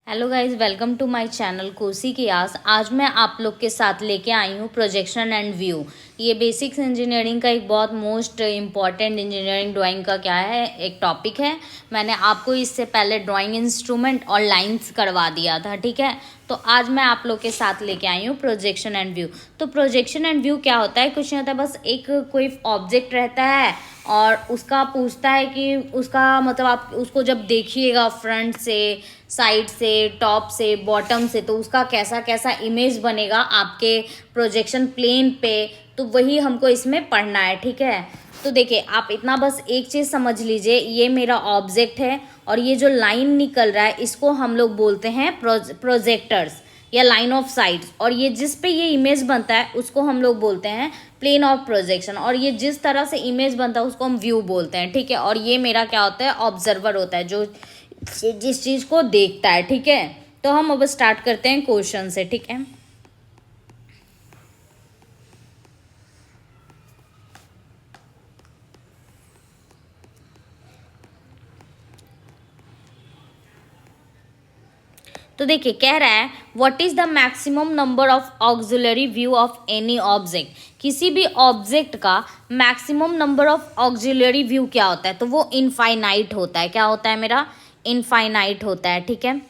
Hello guys, welcome to my channel Kosi की आस। आज मैं आप लोग के साथ लेके आई हूँ प्रोजेक्शन एंड व्यू। ये बेसिक्स इंजीनियरिंग का एक बहुत मोस्ट इम्पॉर्टेंट इंजीनियरिंग ड्राइंग का क्या है, एक टॉपिक है। मैंने आपको इससे पहले ड्राइंग इंस्ट्रूमेंट और लाइंस करवा दिया था, ठीक है। तो आज मैं आप लोग के साथ लेके आई हूँ प्रोजेक्शन एंड व्यू। तो प्रोजेक्शन एंड व्यू क्या होता है? कुछ नहीं होता है, बस एक कोई ऑब्जेक्ट रहता है और उसका पूछता है कि उसका मतलब आप उसको जब देखिएगा फ्रंट से, साइड से, टॉप से, बॉटम से, तो उसका कैसा कैसा इमेज बनेगा आपके प्रोजेक्शन प्लेन पे। तो वही हमको इसमें पढ़ना है, ठीक है। तो देखिए, आप इतना बस एक चीज़ समझ लीजिए, ये मेरा ऑब्जेक्ट है और ये जो लाइन निकल रहा है इसको हम लोग बोलते हैं प्रोजेक्टर्स या लाइन ऑफ साइट्स। और ये जिस पे ये इमेज बनता है उसको हम लोग बोलते हैं प्लेन ऑफ प्रोजेक्शन। और ये जिस तरह से इमेज बनता है उसको हम व्यू बोलते हैं, ठीक है। और ये मेरा क्या होता है? ऑब्जर्वर होता है, जो जिस चीज़ को देखता है, ठीक है। तो हम अब स्टार्ट करते हैं क्वेश्चन से, ठीक है। तो देखिए, कह रहा है what is the maximum number of auxiliary view of any object. किसी भी ऑब्जेक्ट का maximum number of auxiliary view क्या होता है? तो वो इनफाइनाइट होता है। क्या होता है मेरा? इनफाइनाइट होता है, ठीक है।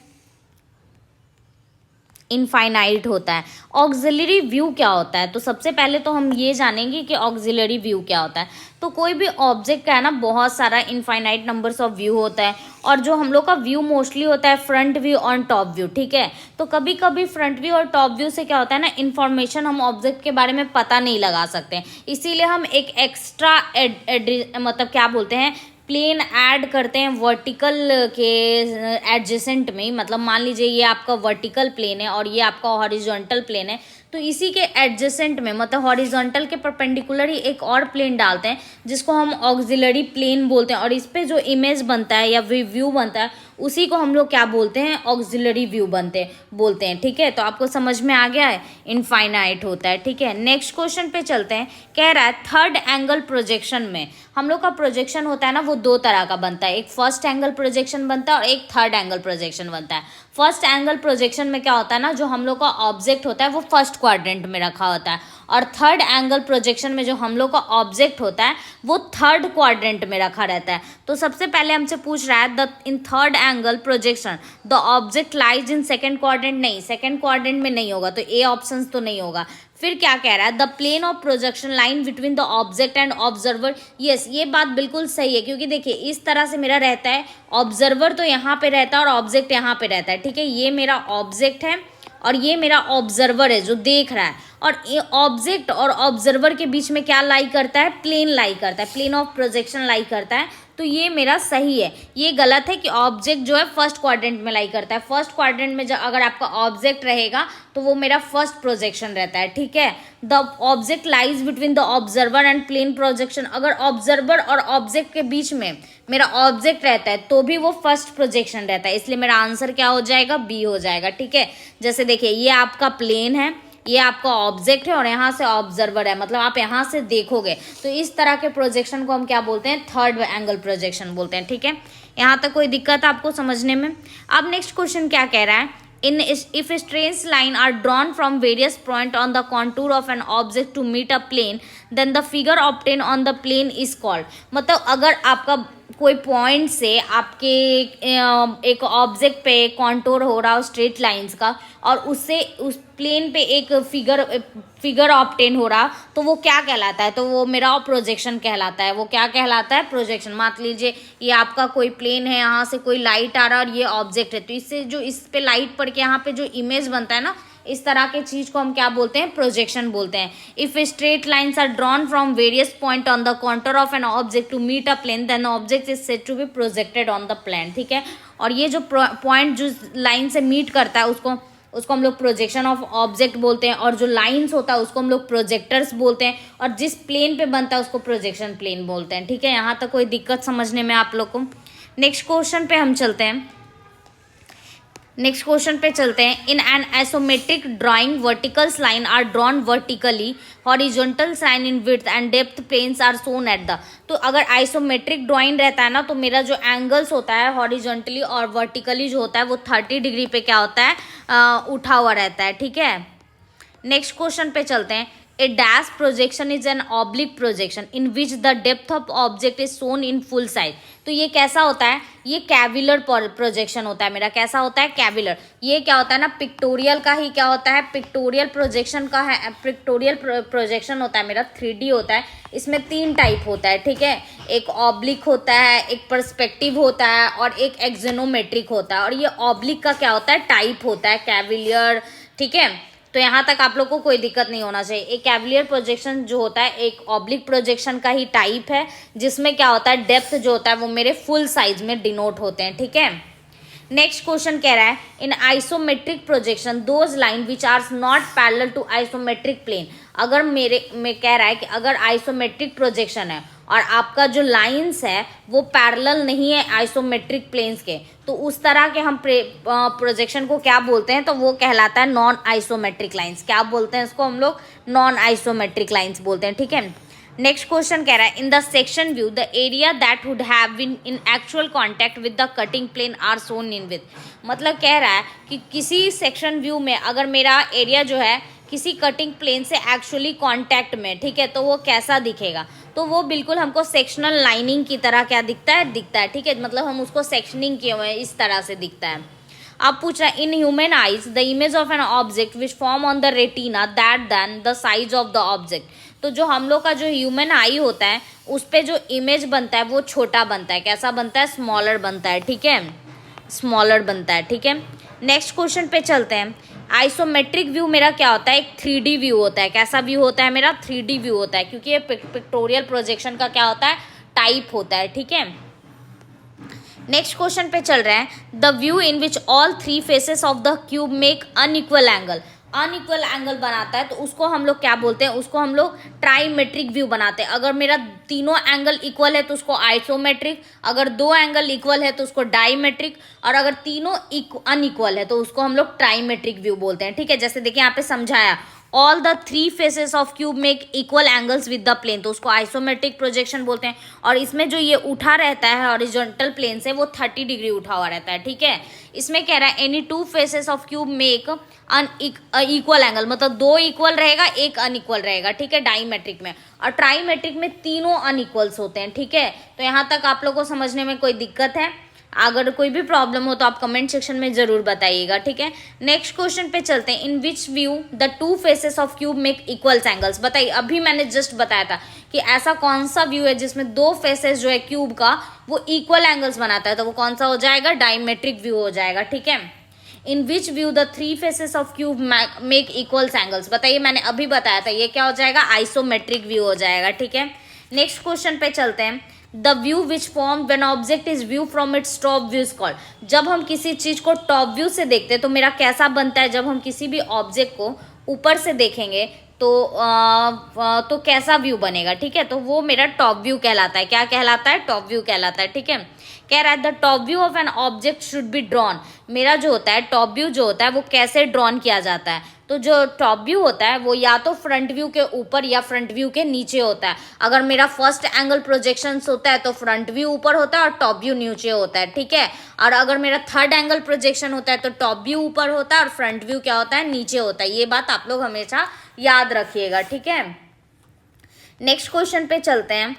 इनफाइनाइट होता है। ऑक्सिलरी व्यू क्या होता है? तो सबसे पहले तो हम ये जानेंगे कि ऑक्सिलरी व्यू क्या होता है। तो कोई भी ऑब्जेक्ट का है ना, बहुत सारा इनफाइनाइट नंबर्स ऑफ व्यू होता है। और जो हम लोग का व्यू मोस्टली होता है फ्रंट व्यू और टॉप व्यू, ठीक है। तो कभी कभी फ्रंट व्यू और टॉप व्यू से क्या होता है ना, इन्फॉर्मेशन हम ऑब्जेक्ट के बारे में पता नहीं लगा सकते। इसीलिए हम एक एक्स्ट्रा मतलब क्या बोलते हैं, प्लेन ऐड करते हैं वर्टिकल के एडजेसेंट में। मतलब मान लीजिए ये आपका वर्टिकल प्लेन है और ये आपका हॉरिजॉन्टल प्लेन है, तो इसी के एडजेसेंट में मतलब हॉरिजॉन्टल के परपेंडिकुलर ही एक और प्लेन डालते हैं जिसको हम ऑक्सिलरी प्लेन बोलते हैं। और इस पे जो इमेज बनता है या व्यू बनता है उसी को हम लोग क्या बोलते हैं? ऑक्सिलरी व्यू बोलते हैं, ठीक है। तो आपको समझ में आ गया है, इनफाइनाइट होता है, ठीक है। नेक्स्ट क्वेश्चन पे चलते हैं। कह रहा है थर्ड एंगल प्रोजेक्शन में हम लोग का प्रोजेक्शन होता है ना, वो दो तरह का बनता है। एक फर्स्ट एंगल प्रोजेक्शन बनता है और एक थर्ड एंगल प्रोजेक्शन बनता है। फर्स्ट एंगल प्रोजेक्शन में क्या होता है ना, जो हम लोग का ऑब्जेक्ट होता है वो फर्स्ट क्वाड्रेंट में रखा होता है। और थर्ड एंगल प्रोजेक्शन में जो हम लोग का ऑब्जेक्ट होता है वो थर्ड क्वाड्रेंट में रखा रहता है। तो सबसे पहले हमसे पूछ रहा है in third angle projection the object lies in second quadrant. नहीं, सेकंड क्वाड्रेंट में नहीं होगा, तो ए ऑप्शन तो नहीं होगा। फिर क्या कह रहा है? The plane of projection line between the object and observer. Yes, ये बात बिल्कुल सही है, क्योंकि देखिए इस तरह से मेरा रहता है, ऑब्जर्वर तो यहाँ पे रहता है और ऑब्जेक्ट यहाँ पे रहता है, ठीक है। ये मेरा ऑब्जेक्ट है और ये मेरा ऑब्जर्वर है जो देख रहा है। और ऑब्जेक्ट और ऑब्जर्वर के बीच में क्या लाई करता है? प्लेन लाई करता है, प्लेन ऑफ प्रोजेक्शन लाई करता है। तो ये मेरा सही है। ये गलत है कि ऑब्जेक्ट जो है फर्स्ट क्वाड्रेंट में लाई करता है। फर्स्ट क्वाड्रेंट में जब अगर आपका ऑब्जेक्ट रहेगा तो वो मेरा फर्स्ट प्रोजेक्शन रहता है, ठीक है। The object lies between the observer and plane projection. अगर ऑब्जर्वर और ऑब्जेक्ट के बीच में मेरा ऑब्जेक्ट रहता है तो भी वो फर्स्ट प्रोजेक्शन रहता है। इसलिए मेरा आंसर क्या हो जाएगा? बी हो जाएगा, ठीक है। जैसे देखिए, ये आपका प्लेन है, ये आपका ऑब्जेक्ट है और यहाँ से ऑब्जर्वर है, मतलब आप यहाँ से देखोगे। तो इस तरह के प्रोजेक्शन को हम क्या बोलते हैं? थर्ड एंगल प्रोजेक्शन बोलते हैं, ठीक है। यहाँ तक कोई दिक्कत आपको समझने में? अब नेक्स्ट क्वेश्चन क्या कह रहा है? if straight line are drawn from various point on the contour of an object to meet a plane, then the figure obtained on the plane is called। मतलब अगर आपका कोई पॉइंट से आपके एक ऑब्जेक्ट पे कॉन्टोर हो रहा हो स्ट्रेट लाइंस का, और उससे उस प्लेन पे एक फिगर ऑब्टेन हो रहा, तो वो क्या कहलाता है? तो वो मेरा प्रोजेक्शन कहलाता है। वो क्या कहलाता है? प्रोजेक्शन। मान लीजिए ये आपका कोई प्लेन है, यहाँ से कोई लाइट आ रहा है और ये ऑब्जेक्ट है, तो इससे जो इस पे लाइट पड़ के यहाँ पे जो इमेज बनता है ना, इस तरह के चीज को हम क्या बोलते हैं? प्रोजेक्शन बोलते हैं। If straight lines are drawn from various point on the contour of an object to meet a plane, then object is said to be projected on the plane, ठीक है। और ये जो पॉइंट जो लाइन से meet करता है उसको हम लोग प्रोजेक्शन ऑफ ऑब्जेक्ट बोलते हैं। और जो लाइंस होता है उसको हम लोग प्रोजेक्टर्स बोलते हैं। और जिस प्लेन पे बनता है उसको प्रोजेक्शन प्लेन बोलते हैं, ठीक है। यहाँ तक कोई दिक्कत समझने में आप लोग को? नेक्स्ट क्वेश्चन पे हम चलते हैं। नेक्स्ट क्वेश्चन पे चलते हैं। In an isometric drawing verticals line are drawn vertically, horizontal line in width and depth planes are shown at the. तो अगर आइसोमेट्रिक ड्राइंग रहता है ना, तो मेरा जो एंगल्स होता है हॉरिजॉन्टली और वर्टिकली जो होता है वो 30 डिग्री पे क्या होता है, उठा हुआ रहता है, ठीक है। नेक्स्ट क्वेश्चन पे चलते हैं। A dash projection is an oblique projection in which the depth of object is shown in full size. तो ये कैसा होता है, ये कैविलर प्रोजेक्शन होता है मेरा। कैसा होता है, कैविलर। ये क्या होता है ना, पिक्टोरियल का ही क्या होता है, पिक्टोरियल प्रोजेक्शन का है। पिक्टोरियल प्रोजेक्शन होता है मेरा 3D होता है। इसमें 3 टाइप होता है, ठीक है। एक ऑब्लिक होता है, एक पर्सपेक्टिव होता है और एक एक्जेनोमेट्रिक होता है। और ये ऑब्लिक का क्या होता है, टाइप होता है, कैविलियर, ठीक है। तो यहाँ तक आप लोग को कोई दिक्कत नहीं होना चाहिए। एक कैविलियर प्रोजेक्शन जो होता है एक ऑब्लिक प्रोजेक्शन का ही टाइप है, जिसमें क्या होता है, डेप्थ जो होता है वो मेरे फुल साइज में डिनोट होते हैं, ठीक है। नेक्स्ट क्वेश्चन कह रहा है, in isometric projection those line which are not parallel to isometric plane. अगर में कह रहा है कि अगर आइसोमेट्रिक प्रोजेक्शन है और आपका जो लाइंस है वो पैरेलल नहीं है आइसोमेट्रिक प्लेन्स के, तो उस तरह के हम प्रोजेक्शन को क्या बोलते हैं, तो वो कहलाता है नॉन आइसोमेट्रिक लाइंस। क्या बोलते हैं इसको हम लोग, नॉन आइसोमेट्रिक लाइंस बोलते हैं, ठीक है। नेक्स्ट क्वेश्चन कह रहा है, in the section view the area that would have been in actual contact with the cutting plane are shown in with. मतलब कह रहा है कि किसी सेक्शन व्यू में अगर मेरा एरिया जो है किसी कटिंग प्लेन से एक्चुअली कांटेक्ट में, ठीक है, तो वो कैसा दिखेगा, तो वो बिल्कुल हमको सेक्शनल लाइनिंग की तरह क्या दिखता है, ठीक है। मतलब हम उसको सेक्शनिंग किए हुए हैं, इस तरह से दिखता है। अब पूछ रहा है, in human eyes the image of an object which form on the retina that than the size of the object. तो जो हम लोग का जो ह्यूमन आई होता है उस पर जो इमेज बनता है वो छोटा बनता है। कैसा बनता है, स्मॉलर बनता है, ठीक है, स्मॉलर बनता है, ठीक है। नेक्स्ट क्वेश्चन पे चलते हैं। आइसोमेट्रिक व्यू मेरा क्या होता है, एक 3D व्यू होता है। कैसा व्यू होता है मेरा, 3D व्यू होता है, क्योंकि ये पिक्टोरियल प्रोजेक्शन का क्या होता है, टाइप होता है, ठीक है। नेक्स्ट क्वेश्चन पे चल रहे हैं, the view in which all 3 faces of the cube make unequal angle. Unequal angle बनाता है तो उसको हम लोग क्या बोलते हैं, उसको हम लोग ट्राइमेट्रिक व्यू बनाते हैं। अगर मेरा तीनों एंगल इक्वल है तो उसको आइसोमेट्रिक, अगर 2 एंगल इक्वल है तो उसको डाइमेट्रिक, और अगर तीनों अनइक्वल है तो उसको हम लोग ट्राइमेट्रिक व्यू बोलते हैं, ठीक है। जैसे देखिए यहाँ पे समझाया, all the 3 faces of cube make equal angles with the plane, तो उसको आइसोमेट्रिक प्रोजेक्शन बोलते हैं। और इसमें जो ये उठा रहता है हॉरिजॉन्टल प्लेन से वो 30 डिग्री उठा हुआ रहता है, ठीक है। इसमें कह रहा है any 2 faces of cube make unequal angle, मतलब 2 इक्वल रहेगा, 1 अनइक्वल रहेगा, ठीक है, डाइमेट्रिक में। और ट्राइमेट्रिक में तीनों अनइक्वल्स होते हैं, ठीक है। तो यहाँ तक आप लोगों को समझने में कोई दिक्कत है? अगर कोई भी प्रॉब्लम हो तो आप कमेंट सेक्शन में जरूर बताइएगा, ठीक है। नेक्स्ट क्वेश्चन पे चलते हैं। In which view the 2 faces of cube make equals angles. बताइए, अभी मैंने जस्ट बताया था कि ऐसा कौन सा व्यू है जिसमें 2 फेसेस जो है क्यूब का वो इक्वल एंगल्स बनाता है, तो वो कौन सा हो जाएगा, डायमेट्रिक व्यू हो जाएगा, ठीक है। In which view the 3 faces of cube make equals angles. बताइए, मैंने अभी बताया था, ये क्या हो जाएगा, आइसोमेट्रिक व्यू हो जाएगा, ठीक है। नेक्स्ट क्वेश्चन पे चलते हैं। The view which form when object is view from its top view is called. जब हम किसी चीज को टॉप व्यू से देखते हैं तो मेरा कैसा बनता है, जब हम किसी भी ऑब्जेक्ट को ऊपर से देखेंगे तो कैसा व्यू बनेगा, ठीक है। तो वो मेरा टॉप व्यू कहलाता है। क्या कहलाता है, टॉप व्यू कहलाता है, ठीक है। कह रहा है the top view of an object should be drawn. मेरा जो होता है टॉप व्यू जो होता है वो कैसे ड्रॉन किया जाता है, तो जो टॉप व्यू होता है वो या तो फ्रंट व्यू के ऊपर या फ्रंट व्यू के नीचे होता है। अगर मेरा फर्स्ट एंगल प्रोजेक्शंस होता है तो फ्रंट व्यू ऊपर होता है और टॉप व्यू नीचे होता है, ठीक है। और अगर मेरा थर्ड एंगल प्रोजेक्शन होता है तो टॉप व्यू ऊपर होता है और फ्रंट व्यू क्या होता है, नीचे होता है। ये बात आप लोग हमेशा याद रखिएगा, ठीक है। नेक्स्ट क्वेश्चन पे चलते हैं।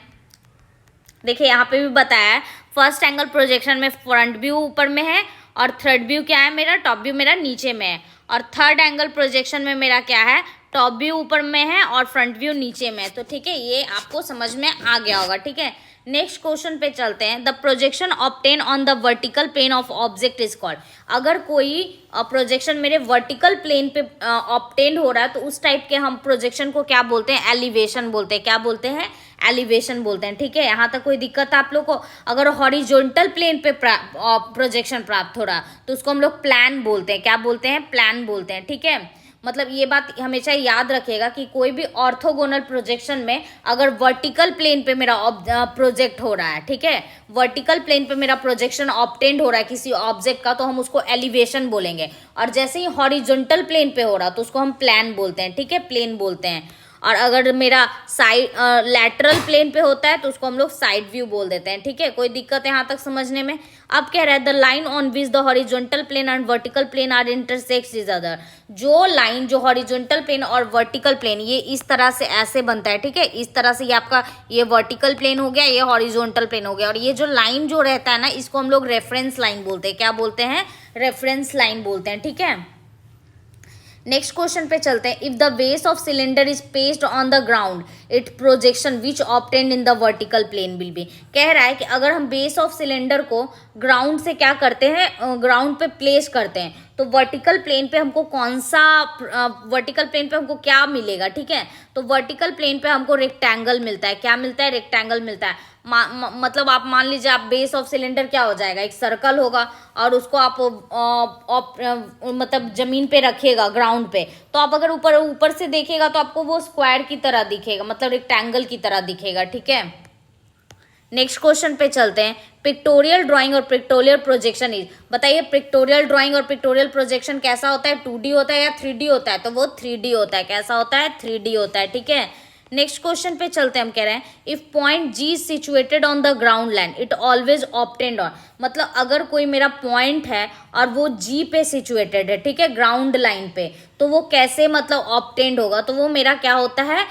देखिए यहाँ पे भी बताया है, फर्स्ट एंगल प्रोजेक्शन में फ्रंट व्यू ऊपर में है और थर्ड व्यू क्या है मेरा, टॉप व्यू मेरा नीचे में है। और थर्ड एंगल प्रोजेक्शन में मेरा क्या है, टॉप व्यू ऊपर में है और फ्रंट व्यू नीचे में है। तो ठीक है, ये आपको समझ में आ गया होगा, ठीक है। नेक्स्ट क्वेश्चन पे चलते हैं। The projection obtain on the vertical plane of object is called. अगर कोई प्रोजेक्शन मेरे वर्टिकल प्लेन पे ऑब्टेन हो रहा है तो उस टाइप के हम प्रोजेक्शन को क्या बोलते हैं, एलिवेशन बोलते हैं। क्या बोलते हैं, एलिवेशन बोलते हैं, ठीक है। यहाँ तक कोई दिक्कत है आप लोग को? अगर हॉरिजॉन्टल प्लेन पे प्रोजेक्शन प्राप्त हो रहा तो उसको हम लोग प्लान बोलते हैं। क्या बोलते हैं, प्लान बोलते हैं, ठीक है। मतलब ये बात हमेशा याद रखिएगा कि कोई भी ऑर्थोगोनल प्रोजेक्शन में अगर वर्टिकल प्लेन पे मेरा प्रोजेक्ट हो रहा है, ठीक है, वर्टिकल प्लेन पे मेरा प्रोजेक्शन ऑब्टेंड हो रहा है किसी ऑब्जेक्ट का, तो हम उसको एलिवेशन बोलेंगे। और जैसे ही हॉरिजॉन्टल प्लेन पे हो रहा तो उसको हम प्लान बोलते हैं, ठीक है, प्लेन बोलते हैं। और अगर मेरा साइड लैटरल प्लेन पे होता है तो उसको हम लोग साइड व्यू बोल देते हैं, ठीक है। कोई दिक्कत है यहाँ तक समझने में? अब कह रहा है the line on which the horizontal plane and vertical plane are intersects each other. जो लाइन, जो हॉरिजॉन्टल प्लेन और वर्टिकल प्लेन ये इस तरह से ऐसे बनता है, ठीक है, इस तरह से ये आपका ये वर्टिकल प्लेन हो गया, ये हॉरिजॉन्टल प्लेन हो गया। और ये जो लाइन जो रहता है ना, इसको हम लोग रेफरेंस लाइन बोलते हैं। क्या बोलते हैं? रेफरेंस लाइन बोलते हैं, ठीक है। नेक्स्ट क्वेश्चन पे चलते हैं। If the base of cylinder is placed on the ground it projection which obtained in the vertical plane will be. कह रहा है कि अगर हम बेस ऑफ सिलेंडर को ग्राउंड से क्या करते हैं, ग्राउंड पे प्लेस करते हैं, तो वर्टिकल प्लेन पे हमको कौन सा वर्टिकल प्लेन पे हमको क्या मिलेगा, ठीक है। तो वर्टिकल प्लेन पे हमको रेक्टेंगल मिलता है। क्या मिलता है? रेक्टेंगल मिलता है। मतलब आप मान लीजिए, आप बेस ऑफ सिलेंडर क्या हो जाएगा, एक सर्कल होगा और उसको आप मतलब जमीन पे रखिएगा ग्राउंड पे, तो आप अगर ऊपर से देखेगा तो आपको वो स्क्वायर की तरह दिखेगा, मतलब रेक्टेंगल की तरह दिखेगा, ठीक है। नेक्स्ट क्वेश्चन पे चलते हैं। पिक्टोरियल ड्राइंग और पिक्टोरियल प्रोजेक्शन इज, बताइए पिक्टोरियल ड्राइंग और पिक्टोरियल प्रोजेक्शन कैसा होता है? 2D होता है या 3D होता है? तो वो 3D होता है। कैसा होता है? 3D होता है, ठीक है। नेक्स्ट क्वेश्चन पे चलते हैं। हम कह रहे हैं if point G is situated on the ground line it always obtained on. मतलब अगर कोई मेरा पॉइंट है और वो G पे सिचुएटेड है, ठीक है, ग्राउंड लाइन पे, तो वो कैसे मतलब ऑब्टेन्ड होगा? तो वो मेरा क्या होता है?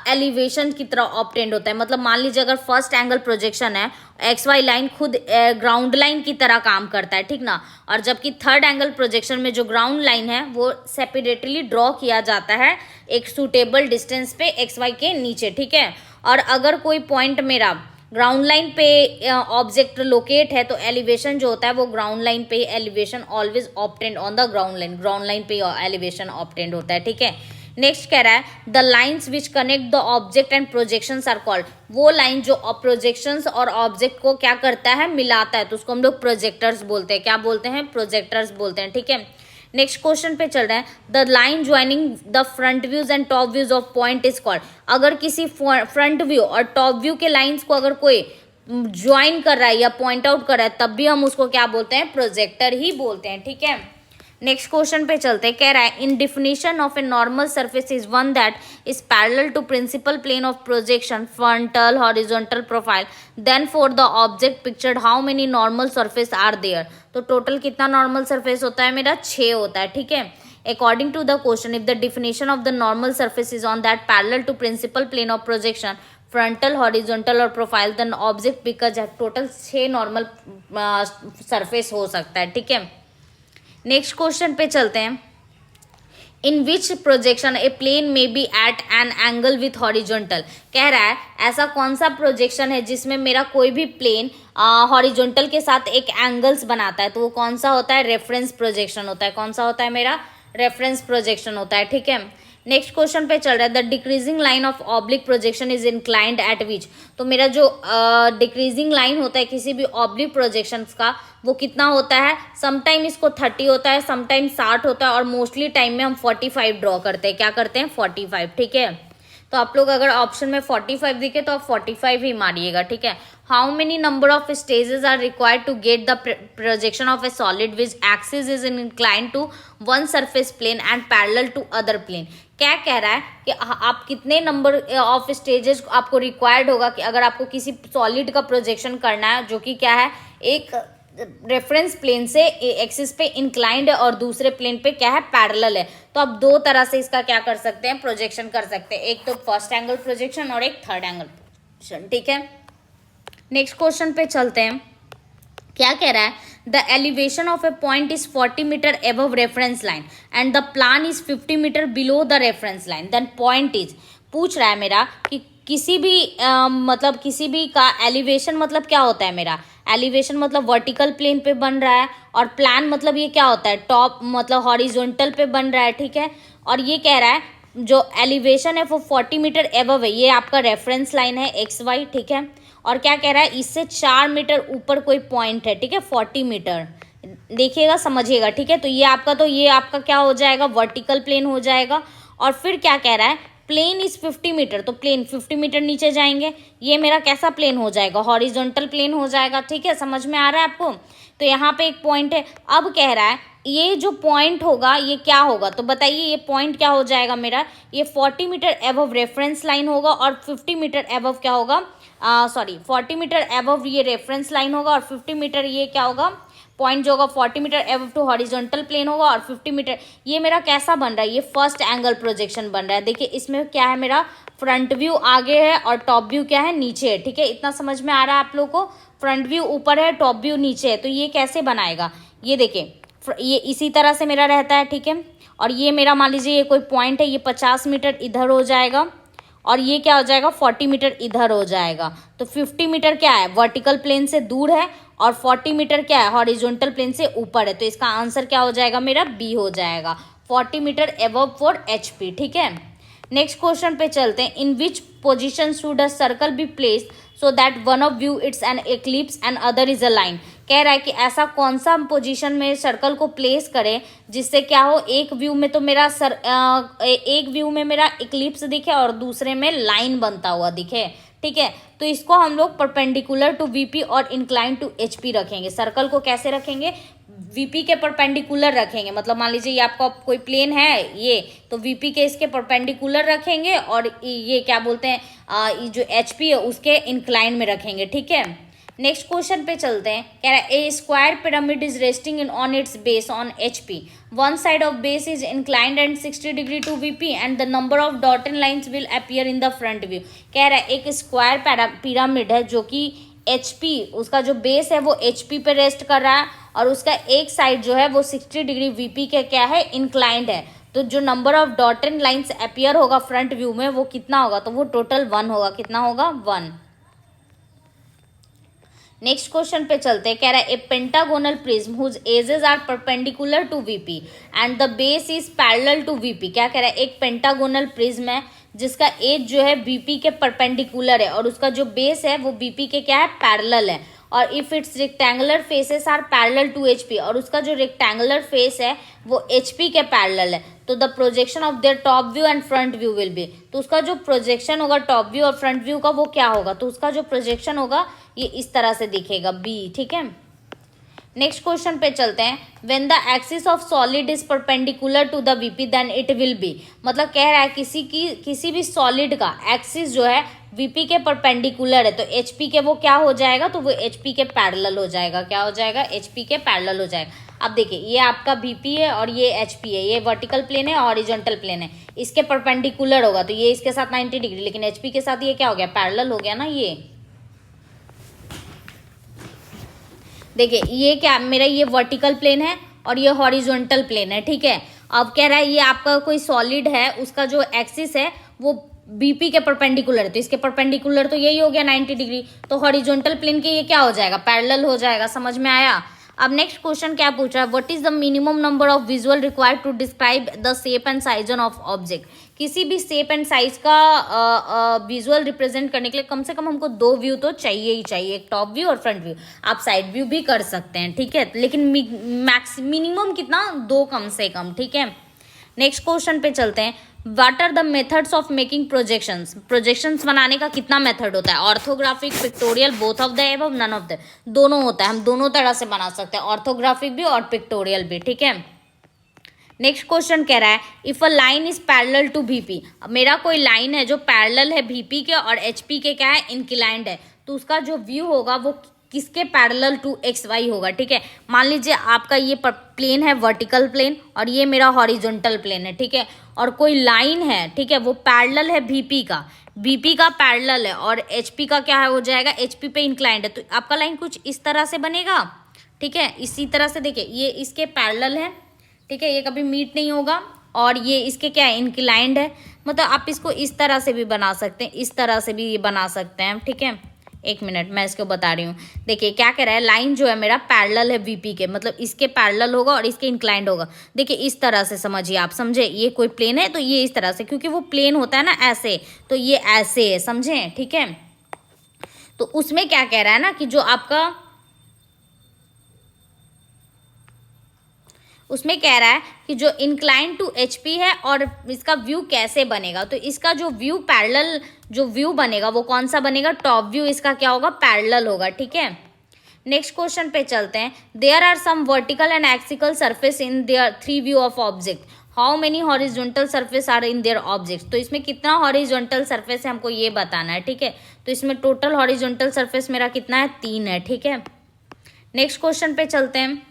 एलिवेशन की तरह ऑब्टेन्ड होता है। मतलब मान लीजिए अगर फर्स्ट एंगल प्रोजेक्शन है, XY लाइन खुद ग्राउंड लाइन की तरह काम करता है, ठीक ना। और जबकि थर्ड एंगल प्रोजेक्शन में जो ग्राउंड लाइन है वो सेपरेटली ड्रॉ किया जाता है एक सूटेबल डिस्टेंस पे XY के नीचे, ठीक है। और अगर कोई पॉइंट मेरा ग्राउंड लाइन पे ऑब्जेक्ट लोकेट है तो एलिवेशन जो होता है वो ग्राउंड लाइन पे, elevation always obtained on the ground line पे एलिवेशन ऑब्टेन्ड होता है, ठीक है। नेक्स्ट कह रहा है the lines which connect the object and projections are called. वो लाइन जो प्रोजेक्शंस और ऑब्जेक्ट को क्या करता है? मिलाता है, तो उसको हम लोग प्रोजेक्टर्स बोलते हैं। क्या बोलते हैं? प्रोजेक्टर्स बोलते हैं, ठीक है। नेक्स्ट क्वेश्चन पे चल रहे हैं। The line joining the front views and top views of point is called. अगर किसी फ्रंट व्यू और टॉप व्यू के लाइन्स को अगर कोई ज्वाइन कर रहा है या पॉइंट आउट कर रहा है, तब भी हम उसको क्या बोलते हैं? प्रोजेक्टर ही बोलते हैं, ठीक है। नेक्स्ट क्वेश्चन पे चलते हैं। कह रहा है in definition of a normal surface is one that is parallel to principal plane of projection frontal horizontal profile, then for the object pictured how many normal surface are there. तो total कितना normal surface होता है मेरा? 6 होता है, ठीक है। According to the question if the definition of the normal surface is on that parallel to principal plane of projection frontal horizontal और profile, then object pictured total 6 normal surface हो सकता है, ठीक है। नेक्स्ट क्वेश्चन पे चलते हैं। In which projection a plane may be at an angle with horizontal. कह रहा है ऐसा कौन सा प्रोजेक्शन है जिसमें मेरा कोई भी प्लेन हॉरिजॉन्टल के साथ एक एंगल्स बनाता है, तो वो कौन सा होता है? रेफरेंस प्रोजेक्शन होता है। कौन सा होता है मेरा? रेफरेंस प्रोजेक्शन होता है, ठीक है। नेक्स्ट क्वेश्चन पे चल रहा है the decreasing line of oblique projection is inclined eight विच। तो मेरा जो डिक्रीजिंग लाइन होता है किसी भी ऑब्लिक प्रोजेक्शन का, वो कितना होता है? समटाइम इसको 30 होता है, समटाइम 60 होता है, और मोस्टली टाइम में हम 45 ड्रॉ करते हैं। क्या करते हैं? 45, ठीक है। तो आप लोग अगर ऑप्शन में 45 दिखे तो आप 45 ही मारिएगा, ठीक है। How many number of stages are required to get the projection of a solid which axis is inclined to one surface plane and parallel to other plane. क्या कह रहा है कि आप कितने नंबर ऑफ स्टेजेस आपको रिक्वायर्ड होगा कि अगर आपको किसी सॉलिड का प्रोजेक्शन करना है जो कि क्या है, एक रेफरेंस प्लेन से एक्सिस पे इंक्लाइंड है और दूसरे प्लेन पे क्या है? पैरेलल है। तो आप 2 तरह से इसका क्या कर सकते हैं? प्रोजेक्शन कर सकते हैं। एक तो फर्स्ट एंगल प्रोजेक्शन और एक थर्ड एंगल प्रोजेक्शन, ठीक है। नेक्स्ट क्वेश्चन पे चलते हैं। क्या कह रहा है? The elevation of a point is 40 metre above reference line and the plan is 50 metre below the reference line, then point is. पूछ रहा है मेरा कि किसी भी मतलब किसी भी का एलिवेशन मतलब क्या होता है मेरा? एलिवेशन मतलब वर्टिकल प्लेन पे बन रहा है, और प्लान मतलब ये क्या होता है? टॉप मतलब हॉरिजॉन्टल पे बन रहा है, ठीक है। और ये कह रहा है जो एलिवेशन है वो 40 मीटर एबव है, ये आपका रेफरेंस लाइन है XY, ठीक है। और क्या कह रहा है? इससे 4 मीटर ऊपर कोई पॉइंट है, ठीक है, 40 मीटर, देखिएगा, समझिएगा, ठीक है। तो ये आपका क्या हो जाएगा, वर्टिकल प्लेन हो जाएगा। और फिर क्या कह रहा है, प्लेन इज 50 मीटर, तो प्लेन 50 मीटर नीचे जाएंगे, ये मेरा कैसा प्लेन हो जाएगा, हॉरिजॉन्टल प्लेन हो जाएगा, ठीक है। समझ में आ रहा है आपको। तो यहाँ पे एक पॉइंट है। अब कह रहा है ये जो पॉइंट होगा ये क्या होगा, तो बताइए ये पॉइंट क्या हो जाएगा मेरा, ये 40 मीटर एबव रेफरेंस लाइन होगा और 50 मीटर एबव क्या होगा, 40 मीटर एबव ये रेफरेंस लाइन होगा और 50 मीटर ये क्या होगा, पॉइंट जो होगा 40 metre above to horizontal plane होगा और 50 मीटर। ये मेरा कैसा बन रहा है, ये फर्स्ट एंगल प्रोजेक्शन बन रहा है। देखिए इसमें क्या है, मेरा फ्रंट व्यू आगे है और टॉप व्यू क्या है, नीचे है, ठीक है। इतना समझ में आ रहा है आप लोग को। फ्रंट व्यू ऊपर है, टॉप व्यू नीचे है, तो ये कैसे बनाएगा, ये देखिए ये इसी तरह से मेरा रहता है, ठीक है। और ये मेरा मान लीजिए ये कोई पॉइंट है, ये 50 मीटर इधर हो जाएगा और ये क्या हो जाएगा, 40 मीटर इधर हो जाएगा। तो 50 मीटर क्या है, वर्टिकल प्लेन से दूर है और 40 मीटर क्या है, हॉरिजॉन्टल प्लेन से ऊपर है। तो इसका आंसर क्या हो जाएगा, मेरा बी हो जाएगा, 40 मीटर एबव फॉर एचपी, ठीक है। नेक्स्ट क्वेश्चन पे चलते हैं। In which position should a circle be placed so that one of view it's an eclipse and other is a line. कह रहा है कि ऐसा कौन सा पोजीशन में सर्कल को प्लेस करें जिससे क्या हो, एक व्यू में तो मेरा एक व्यू में मेरा इक्लिप्स दिखे और दूसरे में लाइन बनता हुआ दिखे, ठीक है। तो इसको हम लोग परपेंडिकुलर टू वीपी और इंक्लाइन टू एचपी रखेंगे। सर्कल को कैसे रखेंगे, वीपी के परपेंडिकुलर रखेंगे। मतलब मान लीजिए ये आपका कोई प्लेन है ये, तो वीपी के इसके परपेंडिकुलर रखेंगे और ये क्या बोलते हैं, ये जो एचपी है उसके इंक्लाइन में रखेंगे, ठीक है। नेक्स्ट क्वेश्चन पे चलते हैं। कह रहा है a square pyramid is resting in on its base on HP, one side of base is inclined and 60 degree to VP and the number of dotted lines will appear in the front view. कह रहा है एक square pyramid है जो कि HP, उसका जो base है वो एचपी पे रेस्ट कर रहा है और उसका एक साइड जो है वो 60 डिग्री वीपी के क्या है, इंक्लाइंड है। तो जो number of dotted lines appear होगा फ्रंट व्यू में वो कितना होगा, तो वो टोटल 1 होगा। कितना होगा, 1। नेक्स्ट क्वेश्चन पे चलते हैं। कह रहा है a pentagonal prism whose edges are perpendicular to VP and the base is parallel to VP. क्या कह रहा है, एक पेंटागोनल प्रिज्म है जिसका एज जो है बीपी के परपेंडिकुलर है और उसका जो बेस है वो बीपी के क्या है, पैरेलल है। और if its rectangular faces are parallel to HP, और उसका जो रेक्टेंगुलर फेस है वो एचपी के पैरेलल है, तो the projection of their top view and front view will be. तो उसका जो प्रोजेक्शन होगा टॉप व्यू और फ्रंट व्यू का वो क्या होगा, तो उसका जो प्रोजेक्शन होगा ये इस तरह से दिखेगा, बी, ठीक है। नेक्स्ट क्वेश्चन पे चलते हैं। When the axis of solid is perpendicular to the VP then it will be. मतलब कह रहा है किसी भी सॉलिड का एक्सिस जो है वीपी के परपेंडिकुलर है तो एचपी के वो क्या हो जाएगा, तो वो एचपी के पैरेलल हो जाएगा। क्या हो जाएगा, एचपी के पैरेलल हो जाएगा। अब देखिए ये आपका वीपी है और ये एचपी है, ये वर्टिकल प्लेन है, हॉरिजॉन्टल प्लेन है, इसके परपेंडिकुलर होगा तो ये इसके साथ 90 डिग्री, लेकिन एचपी के साथ ये क्या हो गया, पैरेलल हो गया ना। ये देखिए ये क्या, मेरा ये वर्टिकल प्लेन है और ये हॉरिजॉन्टल प्लेन है, ठीक है। अब कह रहा है ये आपका कोई सॉलिड है, उसका जो एक्सिस है वो बीपी के परपेंडिकुलर है, तो इसके परपेंडिकुलर तो यही हो गया 90 डिग्री, तो हॉरिजॉन्टल प्लेन के ये क्या हो जाएगा, पैरेलल हो जाएगा। समझ में आया। अब नेक्स्ट क्वेश्चन क्या पूछ रहा है, what is the minimum number of visual required to describe the shape and size of object. किसी भी शेप एंड साइज का विजुअल रिप्रेजेंट करने के लिए कम से कम हमको 2 व्यू तो चाहिए ही चाहिए, एक टॉप व्यू और फ्रंट व्यू। आप साइड व्यू भी कर सकते हैं, ठीक है, लेकिन मिनिमम कितना, 2 कम से कम, ठीक है। नेक्स्ट क्वेश्चन पे चलते हैं। What are the methods of making projections. Projections बनाने का कितना मेथड होता है, orthographic, pictorial, both of the above, none of the, दोनों होता है। हम दोनों तरह से बना सकते हैं, ऑर्थोग्राफिक भी और पिक्टोरियल भी, ठीक है। नेक्स्ट क्वेश्चन कह रहा है if a line is parallel to VP. मेरा कोई लाइन है जो पैरेलल है वीपी के और एचपी के क्या है, इंक्लाइंड है, तो उसका जो व्यू होगा वो किसके पैरेलल टू एक्स वाई होगा, ठीक है। मान लीजिए आपका ये प्लेन है वर्टिकल प्लेन और ये मेरा हॉरिजॉन्टल प्लेन है, ठीक है, और कोई लाइन है, ठीक है, वो पैरेलल है वीपी का पैरेलल है और एचपी का क्या है हो जाएगा, एचपी पे इंक्लाइंड है, तो आपका लाइन कुछ इस तरह से बनेगा, ठीक है। इसी तरह से देखिए ये इसके पैरेलल है, ठीक है, ये कभी मीट नहीं होगा और ये इसके क्या है, इंक्लाइंड है। मतलब आप इसको इस तरह से भी बना सकते हैं, इस तरह से भी ये बना सकते हैं, ठीक है। एक मिनट मैं इसको बता रही हूँ। देखिए क्या कह रहा है, लाइन जो है मेरा पैरेलल है वीपी के, मतलब इसके पैरेलल होगा और इसके इंक्लाइंड होगा। देखिए इस तरह से समझिए, आप समझे, ये कोई प्लेन है तो ये इस तरह से, क्योंकि वो प्लेन होता है ना ऐसे, तो ये ऐसे है, समझे, ठीक है। तो उसमें क्या कह रहा है ना कि जो आपका उसमें कह रहा है कि जो इंक्लाइन टू HP है और इसका व्यू कैसे बनेगा। तो इसका जो व्यू पैरेलल जो व्यू बनेगा वो कौन सा बनेगा, टॉप व्यू इसका क्या होगा, पैरेलल होगा, ठीक है। नेक्स्ट क्वेश्चन पे चलते हैं। There are some vertical and axial surface in their three view of object, how many horizontal surface are in their object. तो इसमें कितना हॉरिजॉन्टल सरफेस है हमको ये बताना है, ठीक है। तो इसमें टोटल हॉरिजॉन्टल सरफेस मेरा कितना है, 3 है, ठीक है। नेक्स्ट क्वेश्चन पे चलते हैं।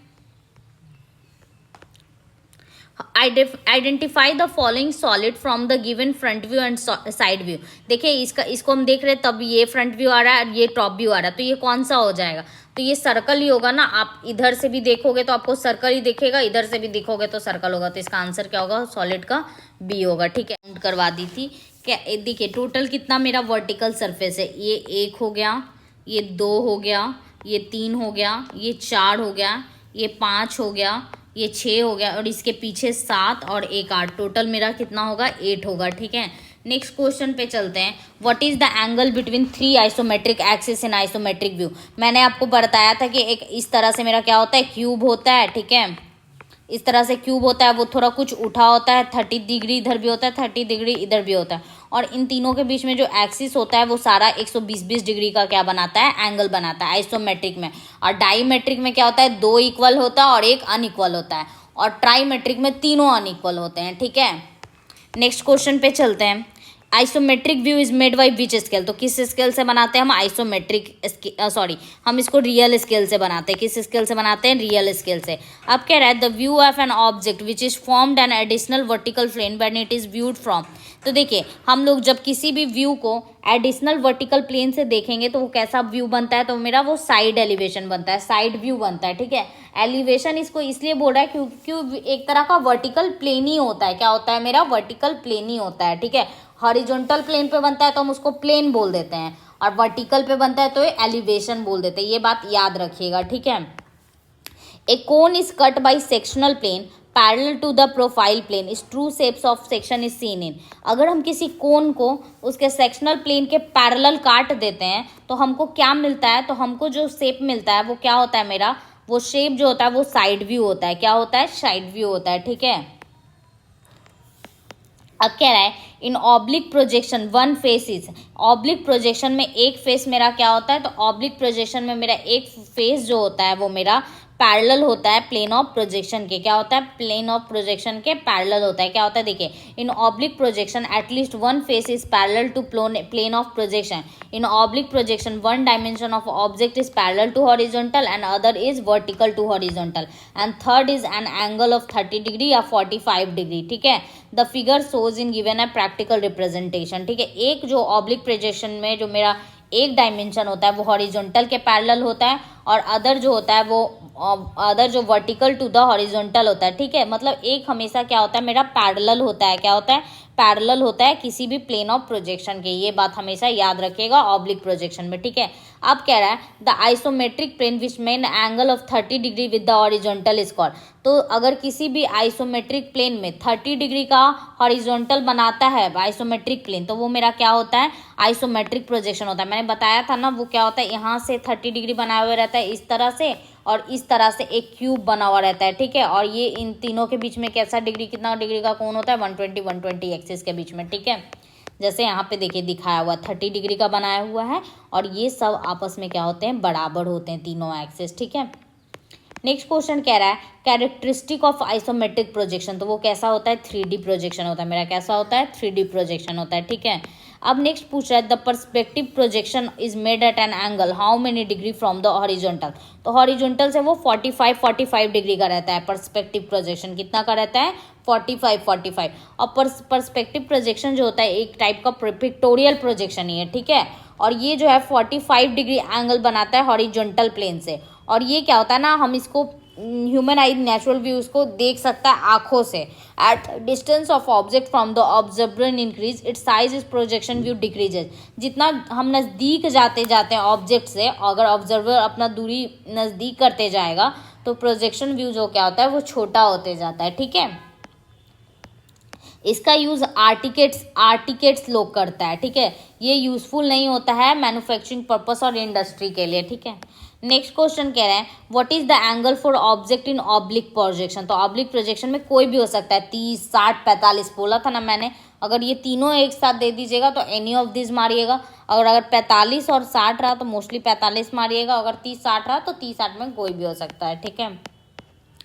Identify the following solid from the given front view and side view. देखिए इसको हम देख रहे हैं, तब ये फ्रंट व्यू आ रहा है और ये टॉप व्यू आ रहा है, तो ये कौन सा हो जाएगा, तो ये सर्कल ही होगा ना। आप इधर से भी देखोगे तो आपको सर्कल ही दिखेगा, इधर से भी देखोगे तो सर्कल होगा, तो इसका आंसर क्या होगा, सॉलिड का बी होगा, ठीक है। काउंट करवा दी थी क्या, देखिए टोटल कितना मेरा वर्टिकल सरफेस है, ये 1 हो गया, ये 2 हो गया, ये 3 हो गया, ये 4 हो गया, ये 5 हो गया, ये 6 हो गया, और इसके पीछे 7 और 1 8, टोटल मेरा कितना होगा, 8 होगा, ठीक है। नेक्स्ट क्वेश्चन पे चलते हैं। What is the angle between 3 isometric axis in isometric view. मैंने आपको बताया था कि एक इस तरह से मेरा क्या होता है, क्यूब होता है, ठीक है। इस तरह से क्यूब होता है, वो थोड़ा कुछ उठा होता है, 30 डिग्री इधर भी होता है, 30 डिग्री इधर भी होता है, और इन तीनों के बीच में जो एक्सिस होता है वो सारा 120 डिग्री का क्या बनाता है, एंगल बनाता है आइसोमेट्रिक में। और डाईमेट्रिक में क्या होता है, 2 इक्वल होता है और 1 अनइक्वल होता है, और ट्राईमेट्रिक में तीनों अनइक्वल होते हैं, ठीक है। नेक्स्ट क्वेश्चन पे चलते हैं। Isometric view is made by which scale. तो किस स्केल से बनाते हैं हम, आइसोमेट्रिक सॉरी हम इसको रियल स्केल से बनाते हैं। किस स्केल से बनाते हैं, रियल स्केल से। अब कह रहा है the view of an object which is formed an additional vertical plane when it is viewed from. तो देखिए हम लोग जब किसी भी व्यू को एडिशनल वर्टिकल प्लेन से देखेंगे तो वो कैसा व्यू बनता है, तो मेरा वो साइड एलिवेशन बनता है, साइड व्यू बनता है, ठीक है। एलिवेशन इसको इसलिए बोल रहा है क्योंकि एक तरह का वर्टिकल प्लेन ही होता है, क्या होता है मेरा, वर्टिकल प्लेन ही होता है, ठीक है। हॉरिजॉन्टल प्लेन पे बनता है तो हम उसको प्लेन बोल देते हैं, और वर्टिकल पे बनता है तो ये एलिवेशन बोल देते हैं, ये बात याद रखिएगा, ठीक है। A cone is cut by sectional plane parallel to the profile plane is true shapes of section is seen in. अगर हम किसी कोन को उसके सेक्शनल प्लेन के पैरेलल काट देते हैं तो हमको क्या मिलता है, तो हमको जो शेप मिलता है वो क्या होता है मेरा, वो शेप जो होता है वो साइड व्यू होता है, क्या होता है, साइड व्यू होता है, ठीक है। अब कह रहा है इन oblique projection one face is, oblique projection में एक फेस मेरा क्या होता है, तो ऑब्लिक प्रोजेक्शन में मेरा एक फेस जो होता है वो मेरा पैरेलल होता है प्लेन ऑफ प्रोजेक्शन के, क्या होता है, प्लेन ऑफ प्रोजेक्शन के पैरेलल होता है, क्या होता है, देखिए in oblique projection at least one face is parallel to plane of projection. In oblique projection one dimension of object is parallel to horizontal and other is vertical to horizontal and third is an angle of 30 degree या 45 degree, ठीक है। The figure shows in given है practical representation, ठीक है। एक जो oblique projection में जो मेरा एक डायमेंशन होता है वो हॉरिजॉन्टल के पैरेलल होता है, और अदर जो होता है वो अदर जो वर्टिकल टू द हॉरिजॉन्टल होता है, ठीक है। मतलब एक हमेशा क्या होता है मेरा पैरेलल होता है, क्या होता है, पैरेलल होता है किसी भी प्लेन ऑफ प्रोजेक्शन के, ये बात हमेशा याद रखिएगा ऑब्लिक प्रोजेक्शन में, ठीक है। अब कह रहा है the isometric plane which main angle of 30 degree with the horizontal is called. तो अगर किसी भी आइसोमेट्रिक प्लेन में 30 डिग्री का हॉरिजॉन्टल बनाता है आइसोमेट्रिक प्लेन, तो वो मेरा क्या होता है, आइसोमेट्रिक प्रोजेक्शन होता है। मैंने बताया था ना वो क्या होता है, यहाँ से 30 डिग्री बनाया हुआ रहता है इस तरह से, और इस तरह से एक क्यूब बना हुआ रहता है, ठीक है। और ये इन तीनों के बीच में कैसा डिग्री, कितना डिग्री का कोण होता है, 120 एक्सिस के बीच में, ठीक है। जैसे यहाँ पे देखिए दिखाया हुआ 30 डिग्री का बनाया हुआ है, और ये सब आपस में क्या होते हैं, बराबर होते हैं तीनों एक्सिस, ठीक है। नेक्स्ट क्वेश्चन कह रहा है कैरेक्टरिस्टिक ऑफ आइसोमेट्रिक प्रोजेक्शन, तो वो कैसा होता है, 3D प्रोजेक्शन होता है मेरा, कैसा होता है, 3D प्रोजेक्शन होता है, ठीक है। अब नेक्स्ट पूछ रहा है the perspective projection is made at an angle how many degree from the horizontal. तो हॉरिजॉन्टल से वो 45 डिग्री का रहता है, पर्सपेक्टिव प्रोजेक्शन कितना का रहता है, 45। और पर्सपेक्टिव प्रोजेक्शन जो होता है एक टाइप का पिक्टोरियल प्रोजेक्शन ही है, ठीक है। और ये जो है 45 डिग्री एंगल बनाता है हॉरिजॉन्टल प्लेन से, और ये क्या होता है ना, हम इसको ह्यूमन आई नेचुरल व्यू उसको देख सकता है आँखों से। At distance of object from the observer increase it size is projection view decreases. जितना हम नज़दीक जाते हैं ऑब्जेक्ट से, अगर ऑब्जर्वर अपना दूरी नज़दीक करते जाएगा तो प्रोजेक्शन व्यू जो क्या होता है वो छोटा होते जाता है, ठीक है। इसका यूज़ आर्टिकेट्स लोग करता है, ठीक है। ये यूज़फुल नहीं होता है मैन्युफैक्चरिंग पर्पस और इंडस्ट्री के लिए, ठीक है। नेक्स्ट क्वेश्चन कह रहे हैं what is the angle for object in oblique projection. तो ऑब्लिक प्रोजेक्शन में कोई भी हो सकता है, 30, 60, 45 बोला था ना मैंने। अगर ये तीनों एक साथ दे दीजिएगा तो एनी ऑफ दिस मारिएगा। अगर 45 और 60 रहा तो मोस्टली 45 मारिएगा। अगर 30, 60 रहा तो 30, 60 में कोई भी हो सकता है, ठीक है,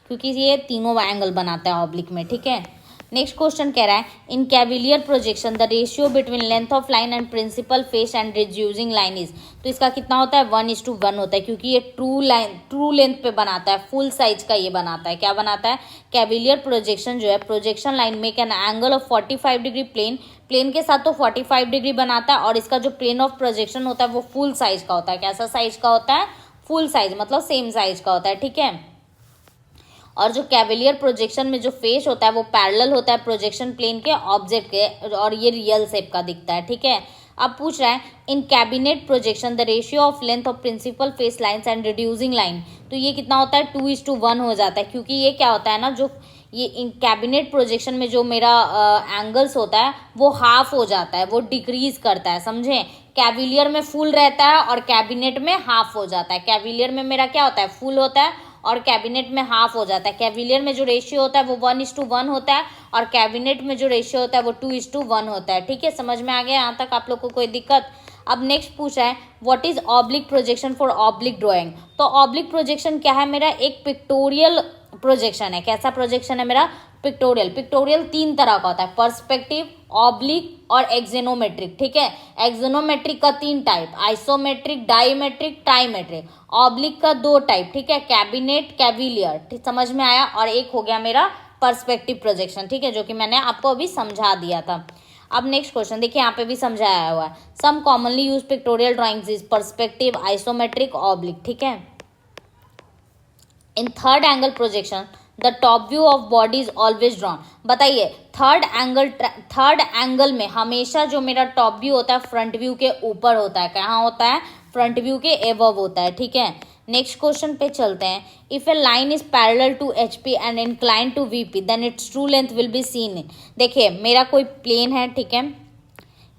क्योंकि ये तीनों एंगल बनाता है ऑब्लिक में, ठीक है। नेक्स्ट क्वेश्चन कह रहा है in cavalier projection the ratio between length of line and principal face and reducing line is. तो इसका कितना होता है, 1:1 होता है, क्योंकि ये ट्रू लेंथ पे बनाता है, फुल साइज का ये बनाता है। क्या बनाता है, कैविलियर प्रोजेक्शन जो है, projection line make an angle of 45 degree plane के साथ तो 45 डिग्री बनाता है, और इसका जो प्लेन ऑफ प्रोजेक्शन होता है वो फुल साइज का होता है। कैसा साइज का होता है, फुल साइज, मतलब सेम साइज का होता है, ठीक है। और जो कैविलियर प्रोजेक्शन में जो फेस होता है वो पैरेलल होता है प्रोजेक्शन प्लेन के ऑब्जेक्ट के, और ये रियल शेप का दिखता है, ठीक है। अब पूछ रहा है in cabinet projection the ratio of length of principal face lines and reducing line. तो ये कितना होता है, 2:1 हो जाता है, क्योंकि ये क्या होता है ना, जो ये इन कैबिनेट प्रोजेक्शन में जो मेरा एंगल्स होता है वो हाफ हो जाता है, वो डिक्रीज करता है, समझे। कैविलियर में फुल रहता है और कैबिनेट में हाफ हो जाता है। कैविलियर में मेरा क्या होता है, फुल होता है, और कैबिनेट में हाफ हो जाता है। कैविलियर में जो रेशियो होता है वो 1:1 होता है, और कैबिनेट में जो रेशियो होता है वो 2:1 होता है, ठीक है। समझ में आ गया यहाँ तक आप लोग को, कोई दिक्कत। अब नेक्स्ट पूछा है what is oblique projection for oblique drawing. तो ऑब्लिक प्रोजेक्शन क्या है, मेरा एक पिक्टोरियल प्रोजेक्शन है। कैसा प्रोजेक्शन है मेरा, पिक्टोरियल 3 तरह का होता है, पर्सपेक्टिव, ऑब्लिक और एक्जेनोमेट्रिक, ठीक है। एक्जेनोमेट्रिक का 3 टाइप, आइसोमेट्रिक, डाईमेट्रिक, ट्राईमेट्रिक। ऑब्लिक का 2 टाइप, ठीक है, कैबिनेट, कैविलियर, ठीक, समझ में आया। और एक हो गया मेरा पर्सपेक्टिव प्रोजेक्शन, ठीक है, जो कि मैंने आपको अभी समझा दिया था। अब नेक्स्ट क्वेश्चन देखिए, यहाँ पे भी समझाया हुआ है। Some commonly used pictorial drawings is perspective, isometric, oblique, ठीक है। In third angle projection the top view of body is always drawn. बताइए, थर्ड एंगल में हमेशा जो मेरा टॉप व्यू होता है फ्रंट व्यू के ऊपर होता है। कहाँ होता है, फ्रंट व्यू के एबव होता है, ठीक है। नेक्स्ट क्वेश्चन पे चलते हैं। If a line is parallel to HP and incline to VP then its true length will be seen. देखिए, मेरा कोई प्लेन है, ठीक है,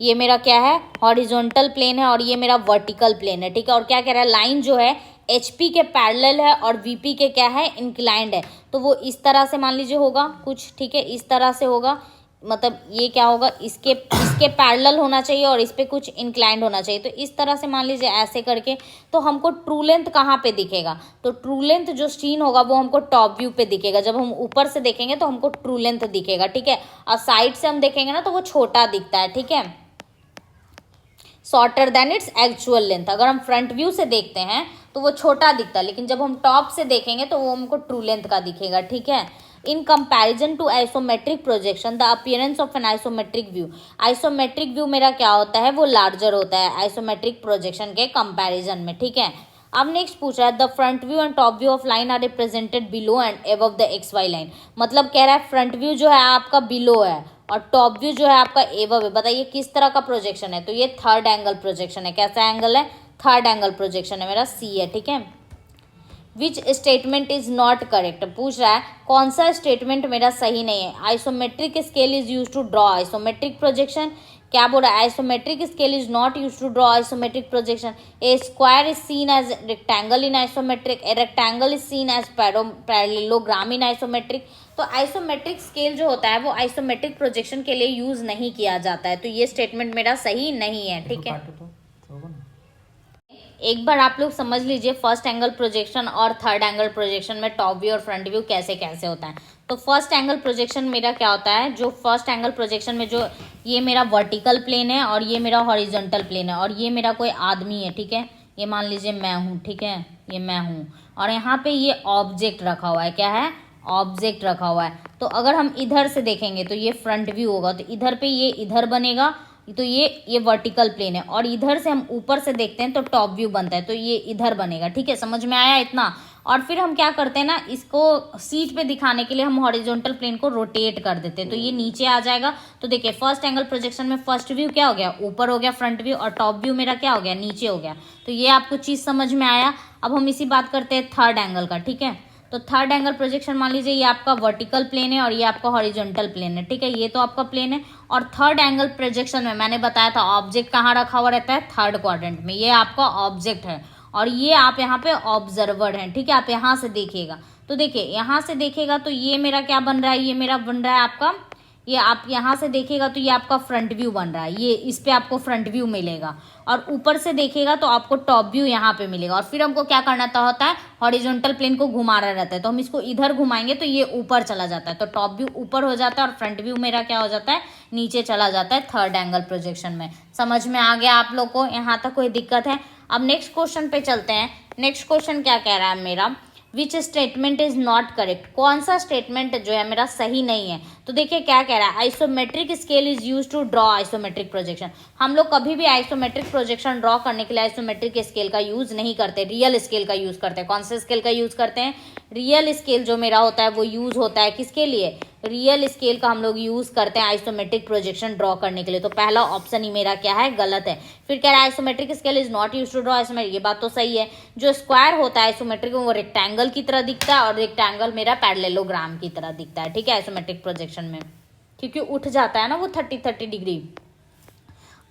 ये मेरा क्या है, हॉरिजॉन्टल प्लेन है, और ये मेरा वर्टिकल प्लेन है, ठीक है। और क्या कह रहा है, लाइन जो है HP के पैरेलल है और VP के क्या है, इंक्लाइंड है। तो वो इस तरह से मान लीजिए होगा कुछ, ठीक है, इस तरह से होगा, मतलब ये क्या होगा, इसके पैरेलल होना चाहिए और इस पे कुछ इंक्लाइंड होना चाहिए। तो इस तरह से मान लीजिए ऐसे करके, तो हमको ट्रू लेंथ कहाँ पे दिखेगा, तो ट्रू लेंथ जो सीन होगा वो हमको टॉप व्यू पे दिखेगा। जब हम ऊपर से देखेंगे तो हमको ट्रू लेंथ दिखेगा, ठीक है। और साइड से हम देखेंगे ना तो वो छोटा दिखता है, ठीक है, shorter than its actual length. अगर हम फ्रंट व्यू से देखते हैं तो वो छोटा दिखता है, लेकिन जब हम टॉप से देखेंगे तो वो हमको ट्रू लेंथ का दिखेगा, ठीक है। In comparison to isometric projection the appearance of an isometric view. Isometric view मेरा क्या होता है, वो लार्जर होता है आइसोमेट्रिक प्रोजेक्शन के कंपैरिजन में, ठीक है। अब नेक्स्ट पूछ रहा है the front view and top view of line are represented below and above the XY line. मतलब कह रहा है फ्रंट व्यू जो है आपका बिलो है और टॉप व्यू जो है आपका एबव है। बताइए किस तरह का प्रोजेक्शन है, तो ये थर्ड एंगल प्रोजेक्शन है। कैसा एंगल है, थर्ड एंगल प्रोजेक्शन है, मेरा C है, ठीक है। Which statement is not correct, पूछ रहा है कौन सा स्टेटमेंट मेरा सही नहीं है। Isometric scale is use to draw isometric projection. क्या बोल रहा है, isometric scale is not use to draw isometric projection. A square is seen as rectangle in isometric, a rectangle is seen as parallelogram in isometric. तो isometric scale जो होता है वो isometric projection के लिए यूज नहीं किया जाता है, तो ये स्टेटमेंट मेरा सही नहीं है, ठीक है। एक बार आप लोग समझ लीजिए फर्स्ट एंगल प्रोजेक्शन और थर्ड एंगल प्रोजेक्शन में टॉप व्यू और फ्रंट व्यू कैसे कैसे होता है। तो फर्स्ट एंगल प्रोजेक्शन मेरा क्या होता है, जो फर्स्ट एंगल प्रोजेक्शन में जो ये मेरा वर्टिकल प्लेन है और ये मेरा हॉरिजॉन्टल प्लेन है, और ये मेरा कोई आदमी है, ठीक है, ये मान लीजिए मैं हूँ, ठीक है, ये मैं हूँ, और यहाँ पे ये ऑब्जेक्ट रखा हुआ है। क्या है, ऑब्जेक्ट रखा हुआ है। तो अगर हम इधर से देखेंगे तो ये फ्रंट व्यू होगा, तो इधर पे ये इधर बनेगा, तो ये वर्टिकल प्लेन है, और इधर से हम ऊपर से देखते हैं तो टॉप व्यू बनता है, तो ये इधर बनेगा, ठीक है। समझ में आया इतना। और फिर हम क्या करते हैं ना, इसको सीट पे दिखाने के लिए हम हॉरिजॉन्टल प्लेन को रोटेट कर देते हैं, तो ये नीचे आ जाएगा। तो देखिए फर्स्ट एंगल प्रोजेक्शन में फर्स्ट व्यू क्या हो गया, ऊपर हो गया फ्रंट व्यू, और टॉप व्यू मेरा क्या हो गया, नीचे हो गया। तो ये आपको चीज़ समझ में आया। अब हम इसी बात करते हैं थर्ड एंगल का, ठीक है। तो थर्ड एंगल प्रोजेक्शन मान लीजिए ये आपका वर्टिकल प्लेन है और ये आपका हॉरिजॉन्टल प्लेन है, ठीक है, ये तो आपका प्लेन है। और थर्ड एंगल प्रोजेक्शन में मैंने बताया था ऑब्जेक्ट कहाँ रखा हुआ रहता है, थर्ड क्वाड्रेंट में, ये आपका ऑब्जेक्ट है। और ये आप यहाँ पे ऑब्जर्वर हैं, ठीक है। आप यहाँ से देखिएगा तो देखिए, यहाँ से देखेगा तो ये मेरा क्या बन रहा है, ये मेरा बन रहा है आपका, ये आप यहाँ से देखेगा तो ये आपका फ्रंट व्यू बन रहा है, ये इस पे आपको फ्रंट व्यू मिलेगा। और ऊपर से देखेगा तो आपको टॉप व्यू यहाँ पे मिलेगा। और फिर हमको क्या करना होता है, हॉरिजॉन्टल प्लेन को घुमाना रहता है, तो हम इसको इधर घुमाएंगे तो ये ऊपर चला जाता है, तो टॉप व्यू ऊपर हो जाता है और फ्रंट व्यू मेरा क्या हो जाता है, नीचे चला जाता है थर्ड एंगल प्रोजेक्शन में। समझ में आ गया आप लोग को, यहाँ तक कोई दिक्कत है? अब नेक्स्ट क्वेश्चन पे चलते हैं। नेक्स्ट क्वेश्चन क्या कह रहा है मेरा, which statement is not correct, कौन सा स्टेटमेंट जो है मेरा सही नहीं है। तो देखिए क्या कह रहा है, isometric scale is use to draw isometric projection. हम लोग कभी भी आइसोमेट्रिक प्रोजेक्शन ड्रॉ करने के लिए आइसोमेट्रिक स्केल का यूज नहीं करते, रियल स्केल का यूज करते हैं। कौन से स्केल का यूज करते हैं, रियल स्केल जो मेरा होता है वो यूज होता है किसके लिए, रियल स्केल का हम लोग यूज करते हैं आइसोमेट्रिक प्रोजेक्शन ड्रॉ करने के लिए। तो पहला ऑप्शन ही मेरा क्या है, गलत है। फिर कह रहा है isometric scale is not use to draw isometric, ये बात तो सही है। जो स्क्वायर होता है आइसोमेट्रिक वो रेक्टेंगल की तरह दिखता है और रेक्टेंगल मेरा पैरेललोग्राम की तरह दिखता है, ठीक है, आइसोमेट्रिक प्रोजेक्शन में, क्योंकि उठ जाता है ना वो 30 डिग्री।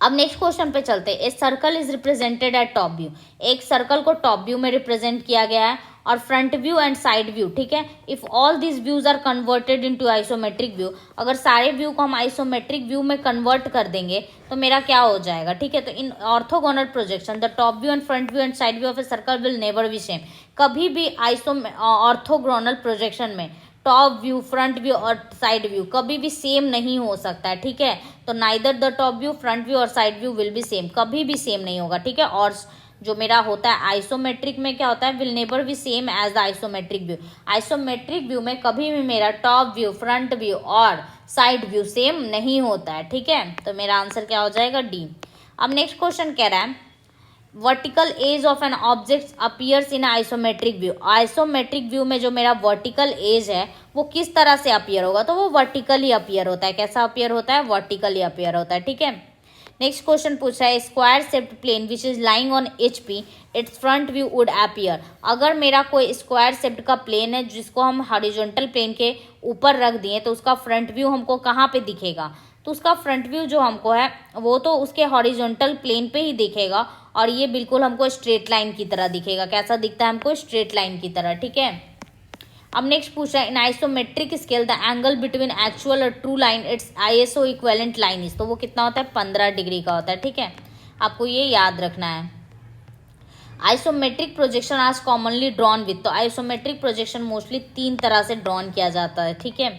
अब नेक्स्ट क्वेश्चन पे चलते हैं। A circle is represented at top view, एक सर्कल को टॉप व्यू में रिप्रेजेंट किया गया है और front view and side view, ठीक है। If all this views are converted into isometric view, अगर सारे व्यू को हम आइसोमेट्रिक व्यू में कन्वर्ट कर देंगे तो मेरा क्या हो जाएगा, ठीक है। तो in orthogonal projection the top view and front view and side view of a circle will never be same, कभी भी ऑर्थोगोनल प्रोजेक्शन में टॉप व्यू, फ्रंट व्यू और साइड व्यू कभी भी सेम नहीं हो सकता है, ठीक है। तो neither the top view, front view और side view will be same, कभी भी सेम नहीं होगा, ठीक है। और जो मेरा होता है आइसोमेट्रिक में क्या होता है, will never be same as the isometric view, isometric view में कभी भी मेरा टॉप व्यू, फ्रंट व्यू और साइड व्यू सेम नहीं होता है, ठीक है। तो मेरा आंसर क्या हो जाएगा, डी। अब नेक्स्ट क्वेश्चन कह रहा है vertical edge of an object appears in isometric view, isometric view में जो मेरा वर्टिकल एज है वो किस तरह से अपीयर होगा, तो वो वर्टिकली अपीयर होता है। कैसा अपीयर होता है, वर्टिकली अपीयर होता है, ठीक है। नेक्स्ट क्वेश्चन पूछा है square shaped plane which is lying on HP its front view would appear, अगर मेरा कोई स्क्वायर शेप्ड का प्लेन है जिसको हम हॉरिजॉन्टल प्लेन के ऊपर रख दिए तो उसका फ्रंट व्यू हमको कहाँ पे दिखेगा, तो उसका फ्रंट व्यू जो हमको है वो तो उसके हॉरिजॉन्टल प्लेन पे ही दिखेगा और ये बिल्कुल हमको स्ट्रेट लाइन की तरह दिखेगा। कैसा दिखता है हमको, स्ट्रेट लाइन की तरह, ठीक है। अब नेक्स्ट पूछा है in isometric scale the angle between actual और true line its ISO equivalent line is, तो वो कितना होता है, 15 डिग्री का होता है, ठीक है। आपको ये याद रखना है। आइसोमेट्रिक प्रोजेक्शन आज कॉमनली ड्रॉन विथ, तो आइसोमेट्रिक प्रोजेक्शन मोस्टली 3 तरह से ड्रॉन किया जाता है, ठीक है।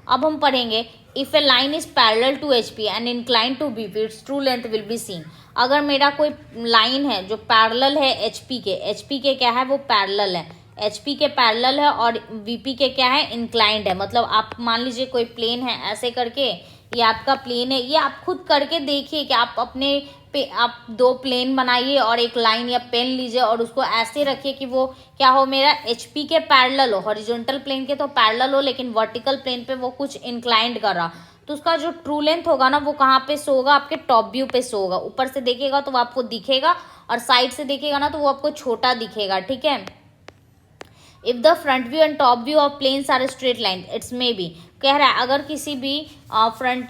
अब हम पढ़ेंगे if a line is parallel to HP and incline to BP its true length will be seen, अगर मेरा कोई लाइन है जो पैरेलल है HP के क्या है, वो पैरेलल है, HP के पैरेलल है और VP के क्या है, इंक्लाइंड है। मतलब आप मान लीजिए कोई प्लेन है ऐसे करके, ये आपका प्लेन है, ये आप खुद करके देखिए कि आप अपने पे आप 2 प्लेन बनाइए और एक लाइन या पेन लीजिए और उसको ऐसे रखिए कि वो क्या हो, मेरा HP के पैरेलल हो, हॉरिजॉन्टल प्लेन के तो पैरेलल हो लेकिन वर्टिकल प्लेन पे वो कुछ इंक्लाइंड कर रहा, तो उसका जो ट्रू लेंथ होगा ना वो कहाँ पे शो होगा, आपके टॉप व्यू पे शो होगा। ऊपर से देखिएगा तो वो आपको दिखेगा और साइड से देखिएगा ना तो वो आपको छोटा दिखेगा, ठीक है। If the front view and top view of planes are straight line its may be, कह रहा है अगर किसी भी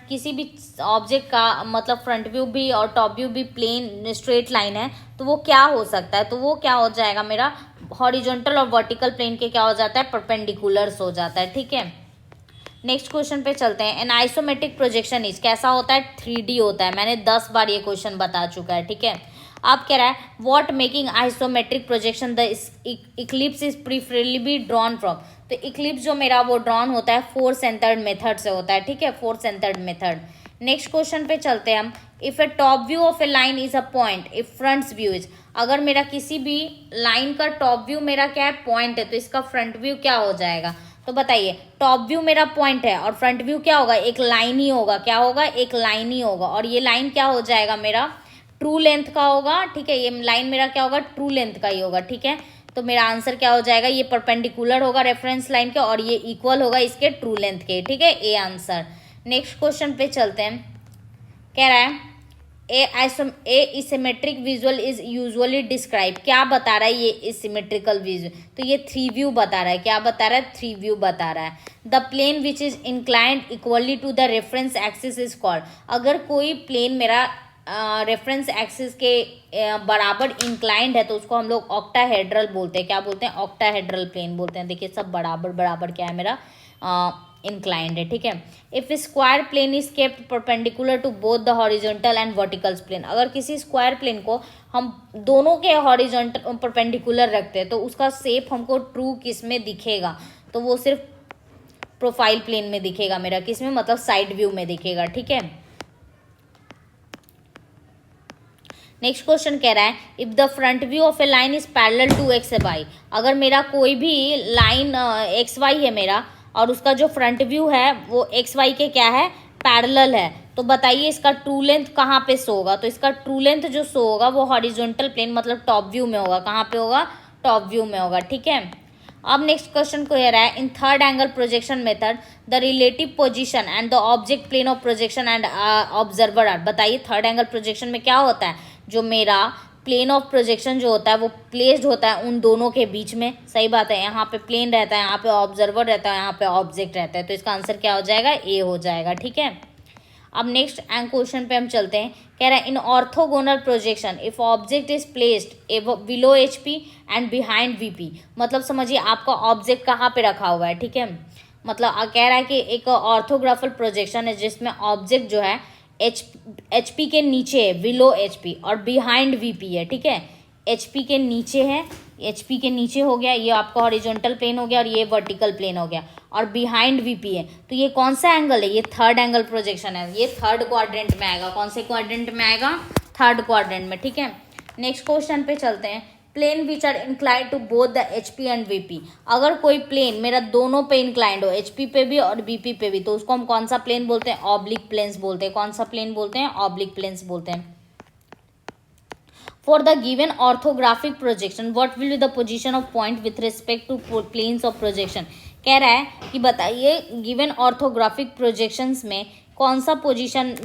किसी भी ऑब्जेक्ट का मतलब फ्रंट व्यू भी और टॉप व्यू भी प्लेन स्ट्रेट लाइन है तो वो क्या हो सकता है, तो वो क्या हो जाएगा, मेरा हॉरिजॉन्टल और वर्टिकल प्लेन के क्या हो जाता है, परपेंडिकुलर्स हो जाता है, ठीक है। नेक्स्ट क्वेश्चन पे चलते हैं। एन आइसोमेट्रिक प्रोजेक्शन इज कैसा होता है, 3D होता है, मैंने 10 बार ये क्वेश्चन बता चुका है, ठीक है। आप कह रहा है what making isometric projection the Eclipse is preferably be drawn from, तो इक्लिप्स जो मेरा वो ड्रॉन होता है 4th सेंटर्ड मेथड से होता है, ठीक है, 4th centred method. Next question पे चलते हैं हम। If A top view of a line is a point if front view is, अगर मेरा किसी भी लाइन का टॉप व्यू मेरा क्या है, पॉइंट है, तो इसका फ्रंट व्यू क्या हो जाएगा, तो बताइए टॉप व्यू मेरा पॉइंट है और फ्रंट व्यू क्या होगा, एक लाइन ही होगा, क्या होगा, एक लाइन ही होगा और ये लाइन क्या हो जाएगा, मेरा ट्रू लेंथ का होगा, ठीक है। ये लाइन मेरा क्या होगा, ट्रू लेंथ का ही होगा, ठीक है। तो मेरा आंसर क्या हो जाएगा, ये परपेंडिकुलर होगा रेफरेंस लाइन के और ये इक्वल होगा इसके ट्रू लेंथ के, ठीक है, ए आंसर। नेक्स्ट क्वेश्चन पे चलते हैं। कह रहा है a symmetric visual is usually describe, क्या बता रहा है ये सिमेट्रिकल विजुअल, तो ये 3 व्यू बता रहा है, क्या बता रहा है, 3 व्यू बता रहा है। The plane which is inclined equally to the reference axis is called, अगर कोई प्लेन मेरा रेफरेंस एक्सिस के बराबर इंक्लाइंड है तो उसको हम लोग ऑक्टाहेड्रल बोलते हैं। क्या बोलते हैं? ऑक्टाहेड्रल प्लेन बोलते हैं। देखिए सब बराबर बराबर क्या है मेरा, इंक्लाइंड है, ठीक है। If square plane is kept perpendicular to both the horizontal and vertical plane, अगर किसी स्क्वायर प्लेन को हम दोनों के हॉरिजॉन्टल परपेंडिकुलर रखते हैं तो उसका शेप हमको ट्रू किस में दिखेगा? तो वो सिर्फ प्रोफाइल प्लेन में दिखेगा मेरा, किस में? मतलब साइड व्यू में दिखेगा, ठीक है। नेक्स्ट क्वेश्चन कह रहा है if the front view of a line is parallel to X Y, अगर मेरा कोई भी लाइन एक्स वाई है मेरा और उसका जो फ्रंट व्यू है वो एक्स वाई के क्या है? पैरेलल है, तो बताइए इसका ट्रू लेंथ कहाँ पे शो होगा? तो इसका ट्रू लेंथ जो शो होगा वो हॉरिजॉन्टल प्लेन मतलब टॉप व्यू में होगा। कहाँ पे होगा? टॉप व्यू में होगा, ठीक है। अब नेक्स्ट क्वेश्चन को कह रहा है in third angle projection method the relative position and the object plane of projection and observer are, बताइए थर्ड एंगल प्रोजेक्शन में क्या होता है? जो मेरा प्लेन ऑफ प्रोजेक्शन जो होता है वो प्लेस्ड होता है उन दोनों के बीच में, सही बात है। यहाँ पे प्लेन रहता है, यहाँ पे ऑब्जर्वर रहता है, यहाँ पे ऑब्जेक्ट रहता है, तो इसका आंसर क्या हो जाएगा? ए हो जाएगा, ठीक है। अब नेक्स्ट क्वेश्चन पे हम चलते हैं। कह रहा है in orthogonal projection if object is placed below H P and behind V P, मतलब समझिए आपका ऑब्जेक्ट कहाँ पे रखा हुआ है, ठीक है। मतलब कह रहा है कि एक ऑर्थोग्राफल प्रोजेक्शन है जिसमें ऑब्जेक्ट जो है एच पी के नीचे है, बिलो एच पी, और बिहाइंड वी पी है, ठीक है। एच पी के नीचे है, एच पी के नीचे हो गया, ये आपका हॉरिजॉन्टल प्लेन हो गया और ये वर्टिकल प्लेन हो गया, और बिहाइंड वीपी है, तो ये कौन सा एंगल है? ये थर्ड एंगल प्रोजेक्शन है, ये थर्ड क्वाड्रेंट में आएगा। कौन से क्वाड्रेंट में आएगा? थर्ड क्वाड्रेंट में, ठीक है। नेक्स्ट क्वेश्चन पे चलते हैं। Plane which are inclined to both the H P and VP, अगर कोई प्लेन मेरा दोनों पे इंक्लाइंड हो, एच पी पे भी और बीपी पे भी, तो उसको हम कौन सा प्लेन बोलते हैं? ऑब्लिक प्लेन्स बोलते हैं। कौन सा प्लेन बोलते हैं? ऑब्लिक प्लेन्स बोलते हैं। For the given orthographic projection, what will be the position of point with respect to planes of projection? कह रहा है कि बताइए गिवन ऑर्थोग्राफिक प्रोजेक्शंस में कौन सा पोजीशन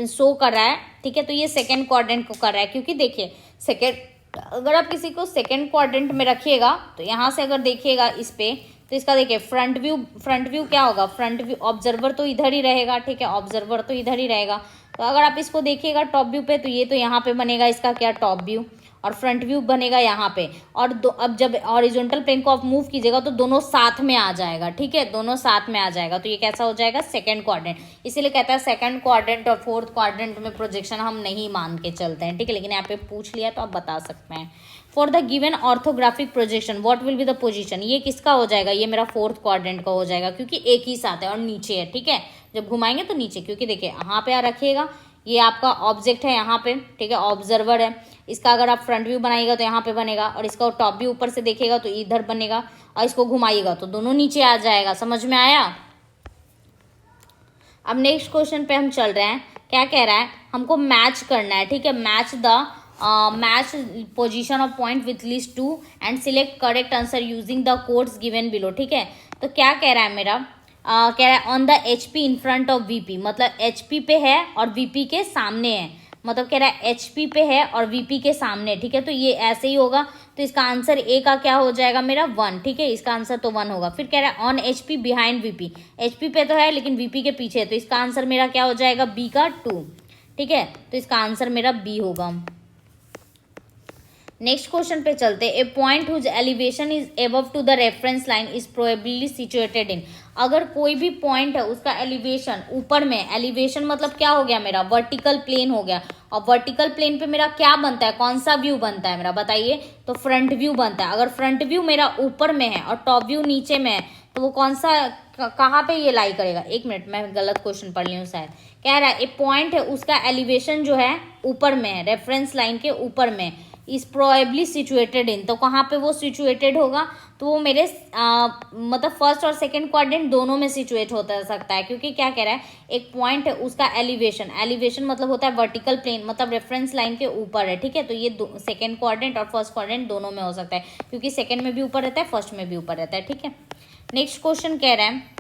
शो कर रहा है, ठीक है। तो ये सेकेंड क्वाड्रेंट को कर रहा है, क्योंकि देखिए सेकेंड, अगर आप किसी को सेकेंड क्वाड्रेंट में रखिएगा तो यहाँ से अगर देखिएगा इस पे, तो इसका देखिए फ्रंट व्यू क्या होगा? फ्रंट व्यू ऑब्जर्वर तो इधर ही रहेगा, ठीक है, ऑब्जर्वर तो इधर ही रहेगा। तो अगर आप इसको देखिएगा टॉप व्यू पे, तो ये तो यहाँ पे बनेगा इसका क्या? टॉप व्यू, और फ्रंट व्यू बनेगा यहाँ पे। और अब जब हॉरिजॉन्टल प्लेन को आप मूव कीजिएगा तो दोनों साथ में आ जाएगा, ठीक है, दोनों साथ में आ जाएगा, तो ये कैसा हो जाएगा? Second quadrant. इसीलिए कहता है सेकंड क्वाड्रेंट और फोर्थ क्वाड्रेंट में प्रोजेक्शन हम नहीं मान के चलते हैं, ठीक है, लेकिन यहाँ पे पूछ लिया तो आप बता सकते हैं। For the given orthographic projection what will be the position, ये किसका हो जाएगा? ये मेरा फोर्थ क्वाड्रेंट का हो जाएगा, क्योंकि एक ही साथ है और नीचे है, ठीक है। जब घुमाएंगे तो नीचे, क्योंकि देखिए यहाँ पे रखिएगा, ये आपका ऑब्जेक्ट है यहाँ पे, ठीक है, ऑब्जर्वर है, इसका अगर आप फ्रंट व्यू बनाइएगा तो यहाँ पे बनेगा, और इसका टॉप व्यू ऊपर से देखिएगा तो इधर बनेगा, और इसको घुमाइएगा तो दोनों नीचे आ जाएगा। समझ में आया? अब नेक्स्ट क्वेश्चन पे हम चल रहे हैं। क्या कह रहा है? हमको मैच करना है, ठीक है, match position of point with list 2 and select correct answer using the codes given below, ठीक है। तो क्या कह रहा है मेरा? कह रहा है on the H P in front of VP, मतलब एच पी पे है और वीपी के सामने है, मतलब कह रहा है एच पी पे है और वीपी के सामने, ठीक है। तो ये ऐसे ही होगा, तो इसका आंसर ए का क्या हो जाएगा मेरा? 1, ठीक है, इसका आंसर तो 1 होगा। फिर कह रहा है on H P behind VP, H P पे तो है लेकिन वीपी के पीछे है, तो इसका आंसर मेरा क्या हो जाएगा? बी का 2, ठीक है, तो इसका आंसर मेरा बी होगा। नेक्स्ट क्वेश्चन पे चलते। A point whose elevation is above to the reference line is probably situated in, अगर कोई भी पॉइंट है उसका एलिवेशन ऊपर में, एलिवेशन मतलब क्या हो गया मेरा? वर्टिकल प्लेन हो गया, और वर्टिकल प्लेन पे मेरा क्या बनता है? कौन सा व्यू बनता है मेरा? बताइए। तो फ्रंट व्यू बनता है। अगर फ्रंट व्यू मेरा ऊपर में है और टॉप व्यू नीचे में है तो वो कौन सा, कहाँ पे ये लाई करेगा? एक मिनट, मैं गलत क्वेश्चन पढ़ ली हूँ शायद। कह रहा है एक पॉइंट है उसका एलिवेशन जो है ऊपर में है, रेफरेंस लाइन के ऊपर में, इज प्रोबेबली सिचुएटेड इन, तो कहाँ पे वो सिचुएटेड होगा? तो वो मेरे मतलब फर्स्ट और सेकंड क्वाड्रेंट दोनों में सिचुएट होता सकता है, क्योंकि क्या कह रहा है? एक पॉइंट है उसका एलिवेशन मतलब होता है वर्टिकल प्लेन, मतलब रेफरेंस लाइन के ऊपर है, ठीक है। तो ये सेकंड क्वाड्रेंट और फर्स्ट क्वाड्रेंट दोनों में हो सकता है, क्योंकि सेकंड में भी ऊपर रहता है, फर्स्ट में भी ऊपर रहता है, ठीक है। नेक्स्ट क्वेश्चन कह रहा है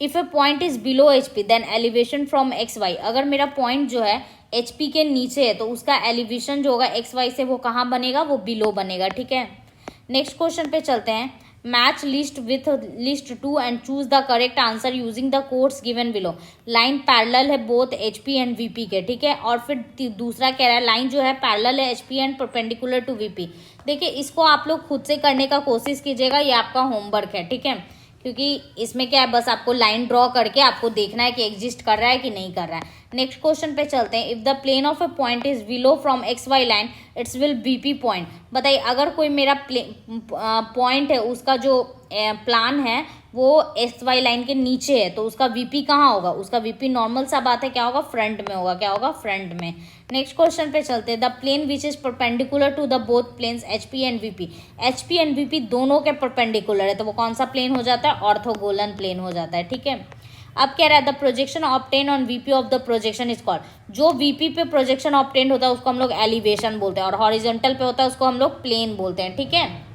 if a point is below H P then elevation from X Y, अगर मेरा पॉइंट जो है एच पी के नीचे है तो उसका एलिवेशन जो होगा एक्स वाई से वो कहाँ बनेगा? वो बिलो बनेगा, ठीक है। नेक्स्ट क्वेश्चन पे चलते हैं। Match list with list 2 and choose the correct answer using the codes given below. Line parallel है बोथ एचपी एंड वीपी के, ठीक है। और फिर दूसरा कह रहा है लाइन जो है पैरेलल है HP and perpendicular to VP. देखिए इसको आप लोग खुद से करने का कोशिश कीजिएगा, ये आपका होमवर्क है, ठीक है, क्योंकि इसमें क्या है बस आपको लाइन ड्रॉ करके आपको देखना है कि एग्जिस्ट कर रहा है कि नहीं कर रहा है। नेक्स्ट क्वेश्चन पे चलते हैं। If the plane of a point is below from X Y line its will BP point. बताइए अगर कोई मेरा पॉइंट है उसका जो प्लान है वो एक्स वाई लाइन के नीचे है तो उसका वीपी कहाँ होगा, उसका वीपी नॉर्मल सा बात है क्या होगा, फ्रंट में होगा, क्या होगा, फ्रंट में। नेक्स्ट क्वेश्चन पे चलते हैं। The plane which is perpendicular to the both planes HP and VP. HP and VP दोनों के परपेंडिकुलर है तो वो कौन सा प्लेन हो जाता है, ऑर्थोगोनल प्लेन हो जाता है, ठीक है। अब कह रहा है the projection obtain on VP of the projection is called. जो वीपी पे प्रोजेक्शन ऑब्टेन होता है उसको हम लोग एलिवेशन बोलते हैं और हॉरिजॉन्टल पे होता है उसको हम लोग प्लेन बोलते हैं, ठीक है।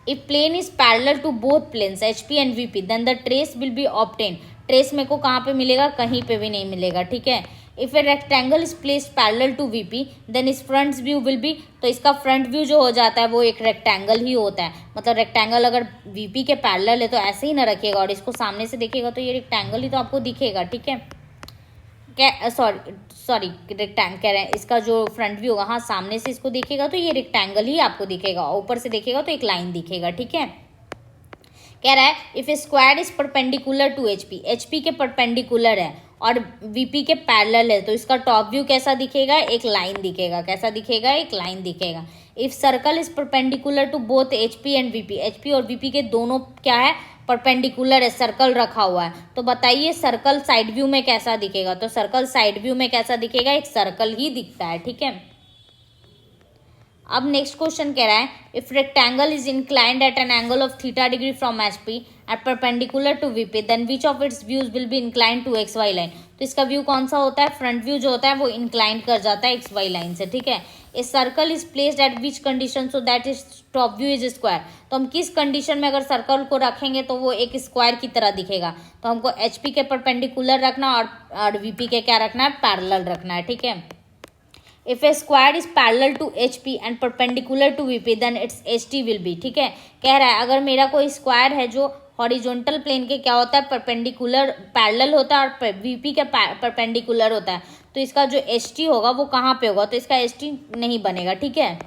If plane is parallel to both planes HP and VP then the trace will be obtain. Trace मेरे को कहाँ पे मिलेगा, कहीं पे भी नहीं मिलेगा, ठीक है। If a rectangle is placed parallel to VP then इस फ्रंट व्यू विल बी, तो इसका फ्रंट व्यू जो हो जाता है वो एक रेक्टेंगल ही होता है। मतलब रेक्टेंगल अगर वीपी के पैरेलल है तो ऐसे ही ना रखिएगा और इसको सामने से देखिएगा तो ये रेक्टेंगल ही तो आपको दिखेगा, ठीक है। क्या सॉरी रेक्टेंगल कह रहे हैं, इसका जो फ्रंट व्यू होगा, हाँ सामने से इसको देखिएगा तो ये रेक्टेंगल ही आपको दिखेगा, ऊपर से देखिएगा तो एक लाइन दिखेगा, ठीक है। कह रहा है if a square is perpendicular to HP, HP के परपेंडिकुलर है और वीपी के पैरेलल है तो इसका टॉप व्यू कैसा दिखेगा, एक लाइन दिखेगा, कैसा दिखेगा, एक लाइन दिखेगा। If circle is perpendicular to both HP and VP, HP और वीपी के दोनों क्या है, परपेंडिकुलर है, सर्कल रखा हुआ है, तो बताइए सर्कल साइड व्यू में कैसा दिखेगा, तो सर्कल साइड व्यू में कैसा दिखेगा, एक सर्कल ही दिखता है, ठीक है। अब नेक्स्ट क्वेश्चन कह रहा है if rectangle is inclined at an angle of theta degree from HP at perpendicular to VP then which of its views will be inclined to X Y line. तो इसका व्यू कौन सा होता है, front view जो होता है वो इंक्लाइंड कर जाता है एक्स वाई लाइन से, ठीक है। ए circle is placed at which condition so that is top view is square. तो हम किस कंडीशन में अगर सर्कल को रखेंगे तो वो एक स्क्वायर की तरह दिखेगा, तो हमको एचपी के परपेंडिकुलर रखना और वीपी के क्या रखना है, पैरेलल रखना है, ठीक है। If a square is parallel to H P and perpendicular to VP then its H T will be, ठीक है। कह रहा है अगर मेरा कोई स्क्वायर है जो हॉरिजॉन्टल प्लेन के क्या होता है, परपेंडिकुलर पैरेलल होता है और वीपी के परपेंडिकुलर होता है, तो इसका जो एच टी होगा वो कहाँ पे होगा, तो इसका एच टी नहीं बनेगा, ठीक है।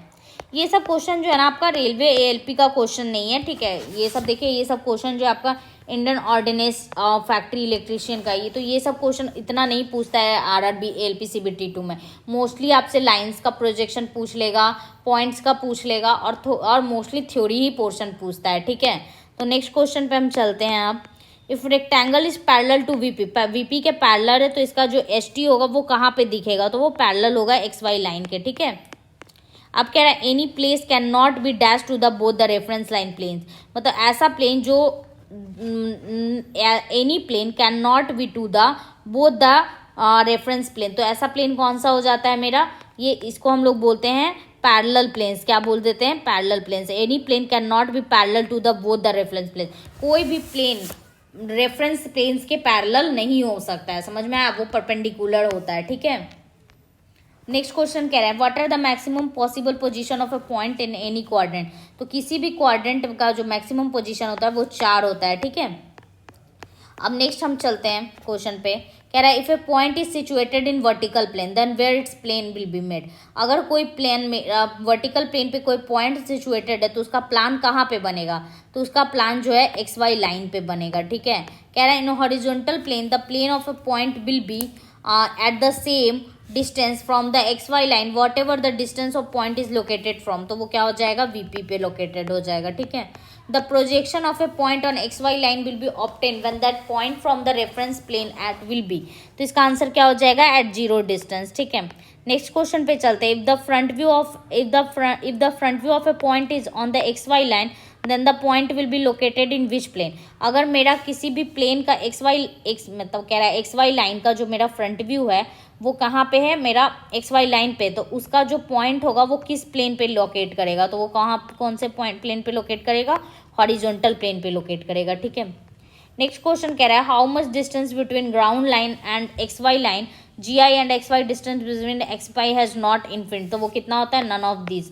ये सब क्वेश्चन जो है ना आपका रेलवे एएलपी का क्वेश्चन नहीं है, ठीक है। ये सब देखिए, ये सब क्वेश्चन जो आपका इंडियन ऑर्डिनेंस फैक्ट्री इलेक्ट्रिशियन का, ये तो ये सब क्वेश्चन इतना नहीं पूछता है आरआरबी एएलपी सीबीटी 2 में। मोस्टली आपसे लाइंस का प्रोजेक्शन पूछ लेगा, पॉइंट्स का पूछ लेगा और मोस्टली थ्योरी ही पोर्शन पूछता है, ठीक है। तो नेक्स्ट क्वेश्चन पे हम चलते हैं। आप if rectangle is parallel to VP, VP के पैरेलल है तो इसका जो एच टी होगा वो कहाँ पे दिखेगा, तो वो पैरेलल होगा एक्स वाई लाइन के, ठीक है। अब कह रहा है any place can not be dash to the both the reference line planes. मतलब ऐसा प्लेन जो any plane can not be to the both the reference plane, तो ऐसा प्लेन कौन सा हो जाता है मेरा, ये इसको हम लोग बोलते हैं पैरेलल प्लेन्स। क्या बोल देते हैं, parallel planes. Any plane can not be parallel to the both the reference plane. कोई भी प्लेन रेफरेंस प्लेन्स के पैरेलल नहीं हो सकता है, समझ में आया, वो परपेंडिकुलर होता है, ठीक है। नेक्स्ट क्वेश्चन कह रहा है what are the maximum possible position of a point in any quadrant. तो किसी भी क्वाड्रेंट का जो मैक्सिमम पोजीशन होता है वो 4 होता है, ठीक है। अब नेक्स्ट हम चलते हैं क्वेश्चन पे। कह रहा है if a point is situated in vertical plane then where its plane will be made. अगर कोई प्लेन में वर्टिकल प्लेन पे कोई पॉइंट सिचुएटेड है तो उसका प्लान कहाँ पे बनेगा, तो उसका प्लान जो है एक्स वाई लाइन पे बनेगा, ठीक है। कह रहा है in horizontal plane the plane of a point will be at the same distance from the X Y line whatever the distance of point is located from, तो वो क्या हो जाएगा, वीपी पे लोकेटेड हो जाएगा, ठीक है। The projection of a point on X Y line will be obtain when that point from the reference plane at will be, तो इसका आंसर क्या हो जाएगा, एट 0 डिस्टेंस, ठीक है। नेक्स्ट क्वेश्चन पे चलते हैं। If the front view of a point is on the X Y line then the point will be located in which plane. अगर मेरा किसी भी प्लेन का मतलब कह रहा है एक्स वाई लाइन का जो मेरा फ्रंट व्यू है वो कहाँ पे है, मेरा एक्स वाई लाइन पे, तो उसका जो पॉइंट होगा वो किस प्लेन पे लोकेट करेगा, तो वो कौन से पॉइंट प्लेन पे लोकेट करेगा, हॉरिजॉन्टल प्लेन पे लोकेट करेगा, ठीक है। नेक्स्ट क्वेश्चन कह रहा है how much distance between ground line and X Y line, G I and X Y distance between X Y has not infinite, तो वो कितना होता है, नन ऑफ दिस,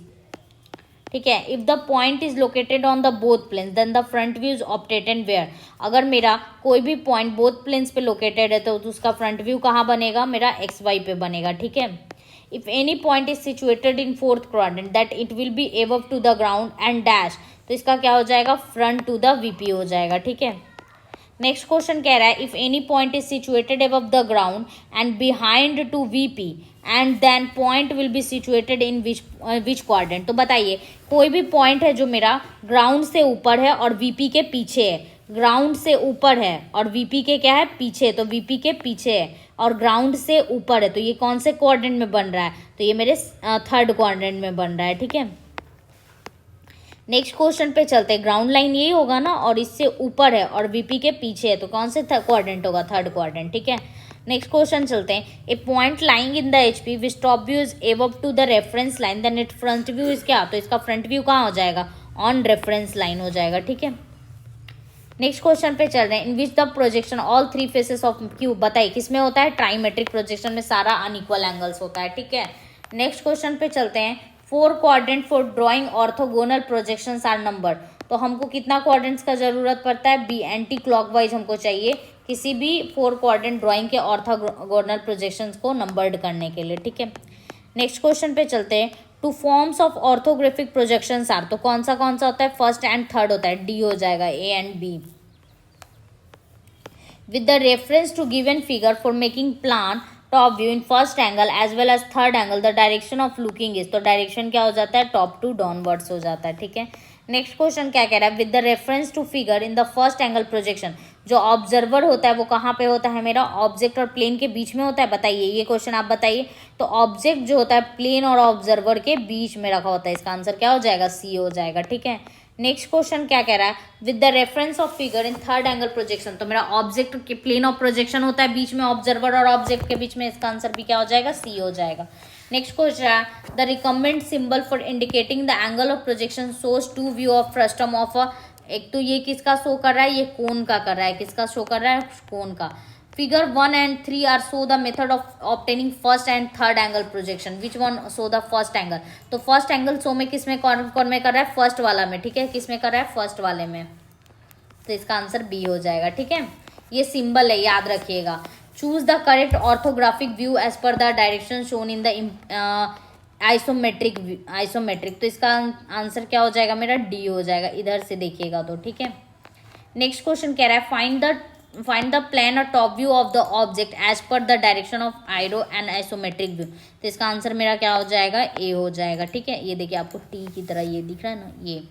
ठीक है। If the point is located on the both planes then the front view is obtained where, अगर मेरा कोई भी पॉइंट बोथ प्लेन्स पे लोकेटेड है तो उसका फ्रंट व्यू कहाँ बनेगा, मेरा एक्स वाई पे बनेगा, ठीक है। If any point is situated in fourth quadrant that it will be above to the ground and dash, तो इसका क्या हो जाएगा, फ्रंट टू द वीपी हो जाएगा, ठीक है। नेक्स्ट क्वेश्चन कह रहा है if any point is situated above the ground and behind to VP and then point will be situated in which quadrant, तो बताइए कोई भी पॉइंट है जो मेरा ग्राउंड से ऊपर है और वीपी के पीछे है, ग्राउंड से ऊपर है और वीपी के क्या है, पीछे, तो वीपी के पीछे है और ग्राउंड से ऊपर है, तो ये कौन से क्वाड्रेंट में बन रहा है, तो ये मेरे थर्ड क्वाड्रेंट में बन रहा है, ठीक है। नेक्स्ट क्वेश्चन पे चलते हैं, ग्राउंड लाइन यही होगा ना और इससे ऊपर है और वीपी के पीछे है, तो कौन से क्वाड्रेंट होगा, थर्ड क्वाड्रेंट, ठीक है। नेक्स्ट क्वेश्चन चलते हैं, a point lying in the HP which top view is above to the reference line then it front view is क्या, तो इसका फ्रंट व्यू कहाँ हो जाएगा, ऑन रेफरेंस लाइन हो जाएगा, ठीक है। नेक्स्ट क्वेश्चन पे चल रहे हैं, in which the projection all three faces of cube, बताइए किसमें होता है, ट्राइमेट्रिक प्रोजेक्शन में सारा अनइक्वल एंगल्स होता है, ठीक है। नेक्स्ट क्वेश्चन पे चलते हैं, four quadrant for drawing orthogonal projections are number, तो हमको कितना क्वाड्रेंट्स का जरूरत पड़ता है, बी, एंटी क्लॉकवाइज हमको चाहिए किसी भी फोर क्वाड्रेंट ड्राइंग के ऑर्थोगोनल प्रोजेक्शंस को नंबर्ड करने के लिए, ठीक है। नेक्स्ट क्वेश्चन पे चलते हैं, two forms of orthographic projections are, तो कौन सा होता है, फर्स्ट एंड थर्ड होता है, डी हो जाएगा, A and B. With the reference to given figure for making plan top view in first angle as well as third angle the direction of looking is, तो direction क्या हो जाता है, top to downwards हो जाता है, ठीक है। नेक्स्ट क्वेश्चन क्या कह रहा है, with the reference to figure in the first angle projection, जो ऑब्जर्वर होता है वो कहाँ पे होता है, मेरा ऑब्जेक्ट और प्लेन के बीच में होता है, बताइए ये क्वेश्चन आप बताइए, तो ऑब्जेक्ट जो होता है प्लेन और ऑब्जर्वर के बीच में रखा होता है, इसका आंसर क्या हो जाएगा, सी हो जाएगा, ठीक है। नेक्स्ट क्वेश्चन क्या कह रहा है, with the reference of figure in third angle projection, तो मेरा ऑब्जेक्ट के प्लेन ऑफ प्रोजेक्शन होता है बीच में ऑब्जर्वर और ऑब्जेक्ट के बीच में, इसका आंसर भी क्या हो जाएगा, सी हो जाएगा। नेक्स्ट क्वेश्चन है, the recommend symbol for indicating the angle of projection shows two view of frustum of एक, तो ये किसका शो कर रहा है, ये कोन का कर रहा है, किसका शो कर रहा है, कोन का। Figure 1 and 3 are show the method of obtaining first and third angle projection, which one show the first angle, तो फर्स्ट एंगल शो में किसमें कौन में कर रहा है, फर्स्ट वाला में, ठीक है, किसमें कर रहा है, फर्स्ट वाले में, तो इसका आंसर बी हो जाएगा, ठीक है। ये सिंबल है, याद रखिएगा। Choose the correct orthographic view as per the direction shown in the isometric, तो इसका आंसर क्या हो जाएगा, मेरा डी हो जाएगा, इधर से देखिएगा तो, ठीक है। नेक्स्ट क्वेश्चन कह रहा है, फाइंड द प्लेन और top view of the object as per the direction of arrow and isometric view, तो इसका आंसर मेरा क्या हो जाएगा, ए हो जाएगा, ठीक है। ये देखिए आपको टी की तरह ये दिख रहा है ना, ये।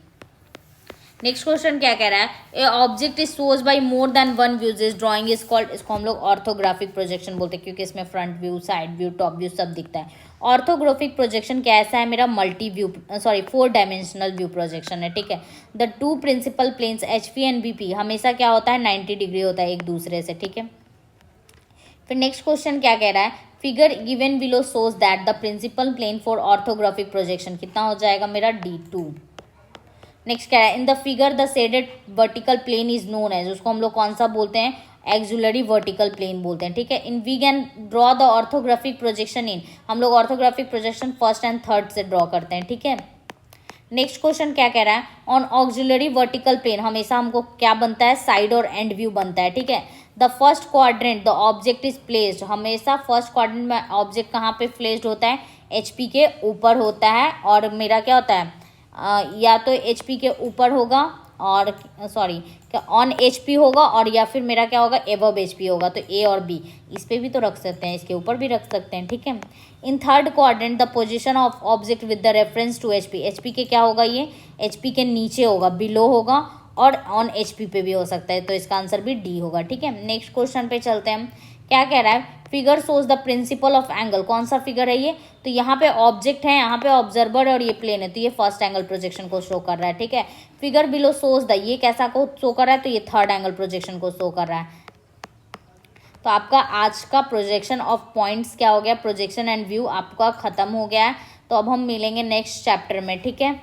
नेक्स्ट क्वेश्चन क्या कह रहा है, a object is shows by more than one views is drawing is called, इसको हम लोग ऑर्थोग्राफिक प्रोजेक्शन बोलते हैं क्योंकि इसमें front view, side view, top view सब दिखता है। ऑर्थोग्राफिक प्रोजेक्शन कैसा है, मेरा फोर डायमेंशनल व्यू प्रोजेक्शन है, ठीक है। The two principal planes HP and BP हमेशा क्या होता है, 90 डिग्री होता है एक दूसरे से, ठीक है। फिर नेक्स्ट क्वेश्चन क्या कह रहा है, figure given below shows that the principal plane for orthographic projection कितना हो जाएगा, मेरा D2। नेक्स्ट क्या है, in the figure the shaded vertical plane is known as, उसको हम लोग कौन सा बोलते हैं, एक्जुलरी वर्टिकल प्लेन बोलते हैं, ठीक है। In we can draw the orthographic projection in, हम लोग orthographic projection first and third से ड्रॉ करते हैं, ठीक है। नेक्स्ट क्वेश्चन क्या कह रहा है, ऑन ऑक्सिलरी वर्टिकल प्लेन हमेशा हमको क्या बनता है, साइड और एंड व्यू बनता है, ठीक है। The first quadrant the object is placed, हमेशा फर्स्ट क्वाड्रेंट में ऑब्जेक्ट कहाँ पे प्लेस्ड होता है, एचपी के ऊपर होता है, और मेरा क्या होता है, या तो एचपी के ऊपर होगा और ऑन एचपी होगा, और या फिर मेरा क्या होगा, एबव एचपी होगा, तो ए और बी इस पे भी तो रख सकते हैं, इसके ऊपर भी रख सकते हैं, ठीक है। In third quadrant the position of object with the reference to HP, HP के क्या होगा, ये एचपी के नीचे होगा, बिलो होगा, और ऑन एचपी पे भी हो सकता है, तो इसका आंसर भी डी होगा, ठीक है। नेक्स्ट क्वेश्चन पे चलते हैं हम, क्या कह रहा है, figure shows the principle of angle, कौन सा फिगर है ये, तो यहाँ पे ऑब्जेक्ट है, यहाँ पे ऑब्जर्वर और ये प्लेन है, तो ये फर्स्ट एंगल प्रोजेक्शन को शो कर रहा है, ठीक है। फिगर बिलो शोज द, ये कैसा को शो कर रहा है, तो ये थर्ड एंगल प्रोजेक्शन को शो कर रहा है। तो आपका आज का प्रोजेक्शन ऑफ पॉइंट्स क्या हो गया, प्रोजेक्शन एंड व्यू आपका खत्म हो गया है। तो अब हम मिलेंगे नेक्स्ट चैप्टर में, ठीक है।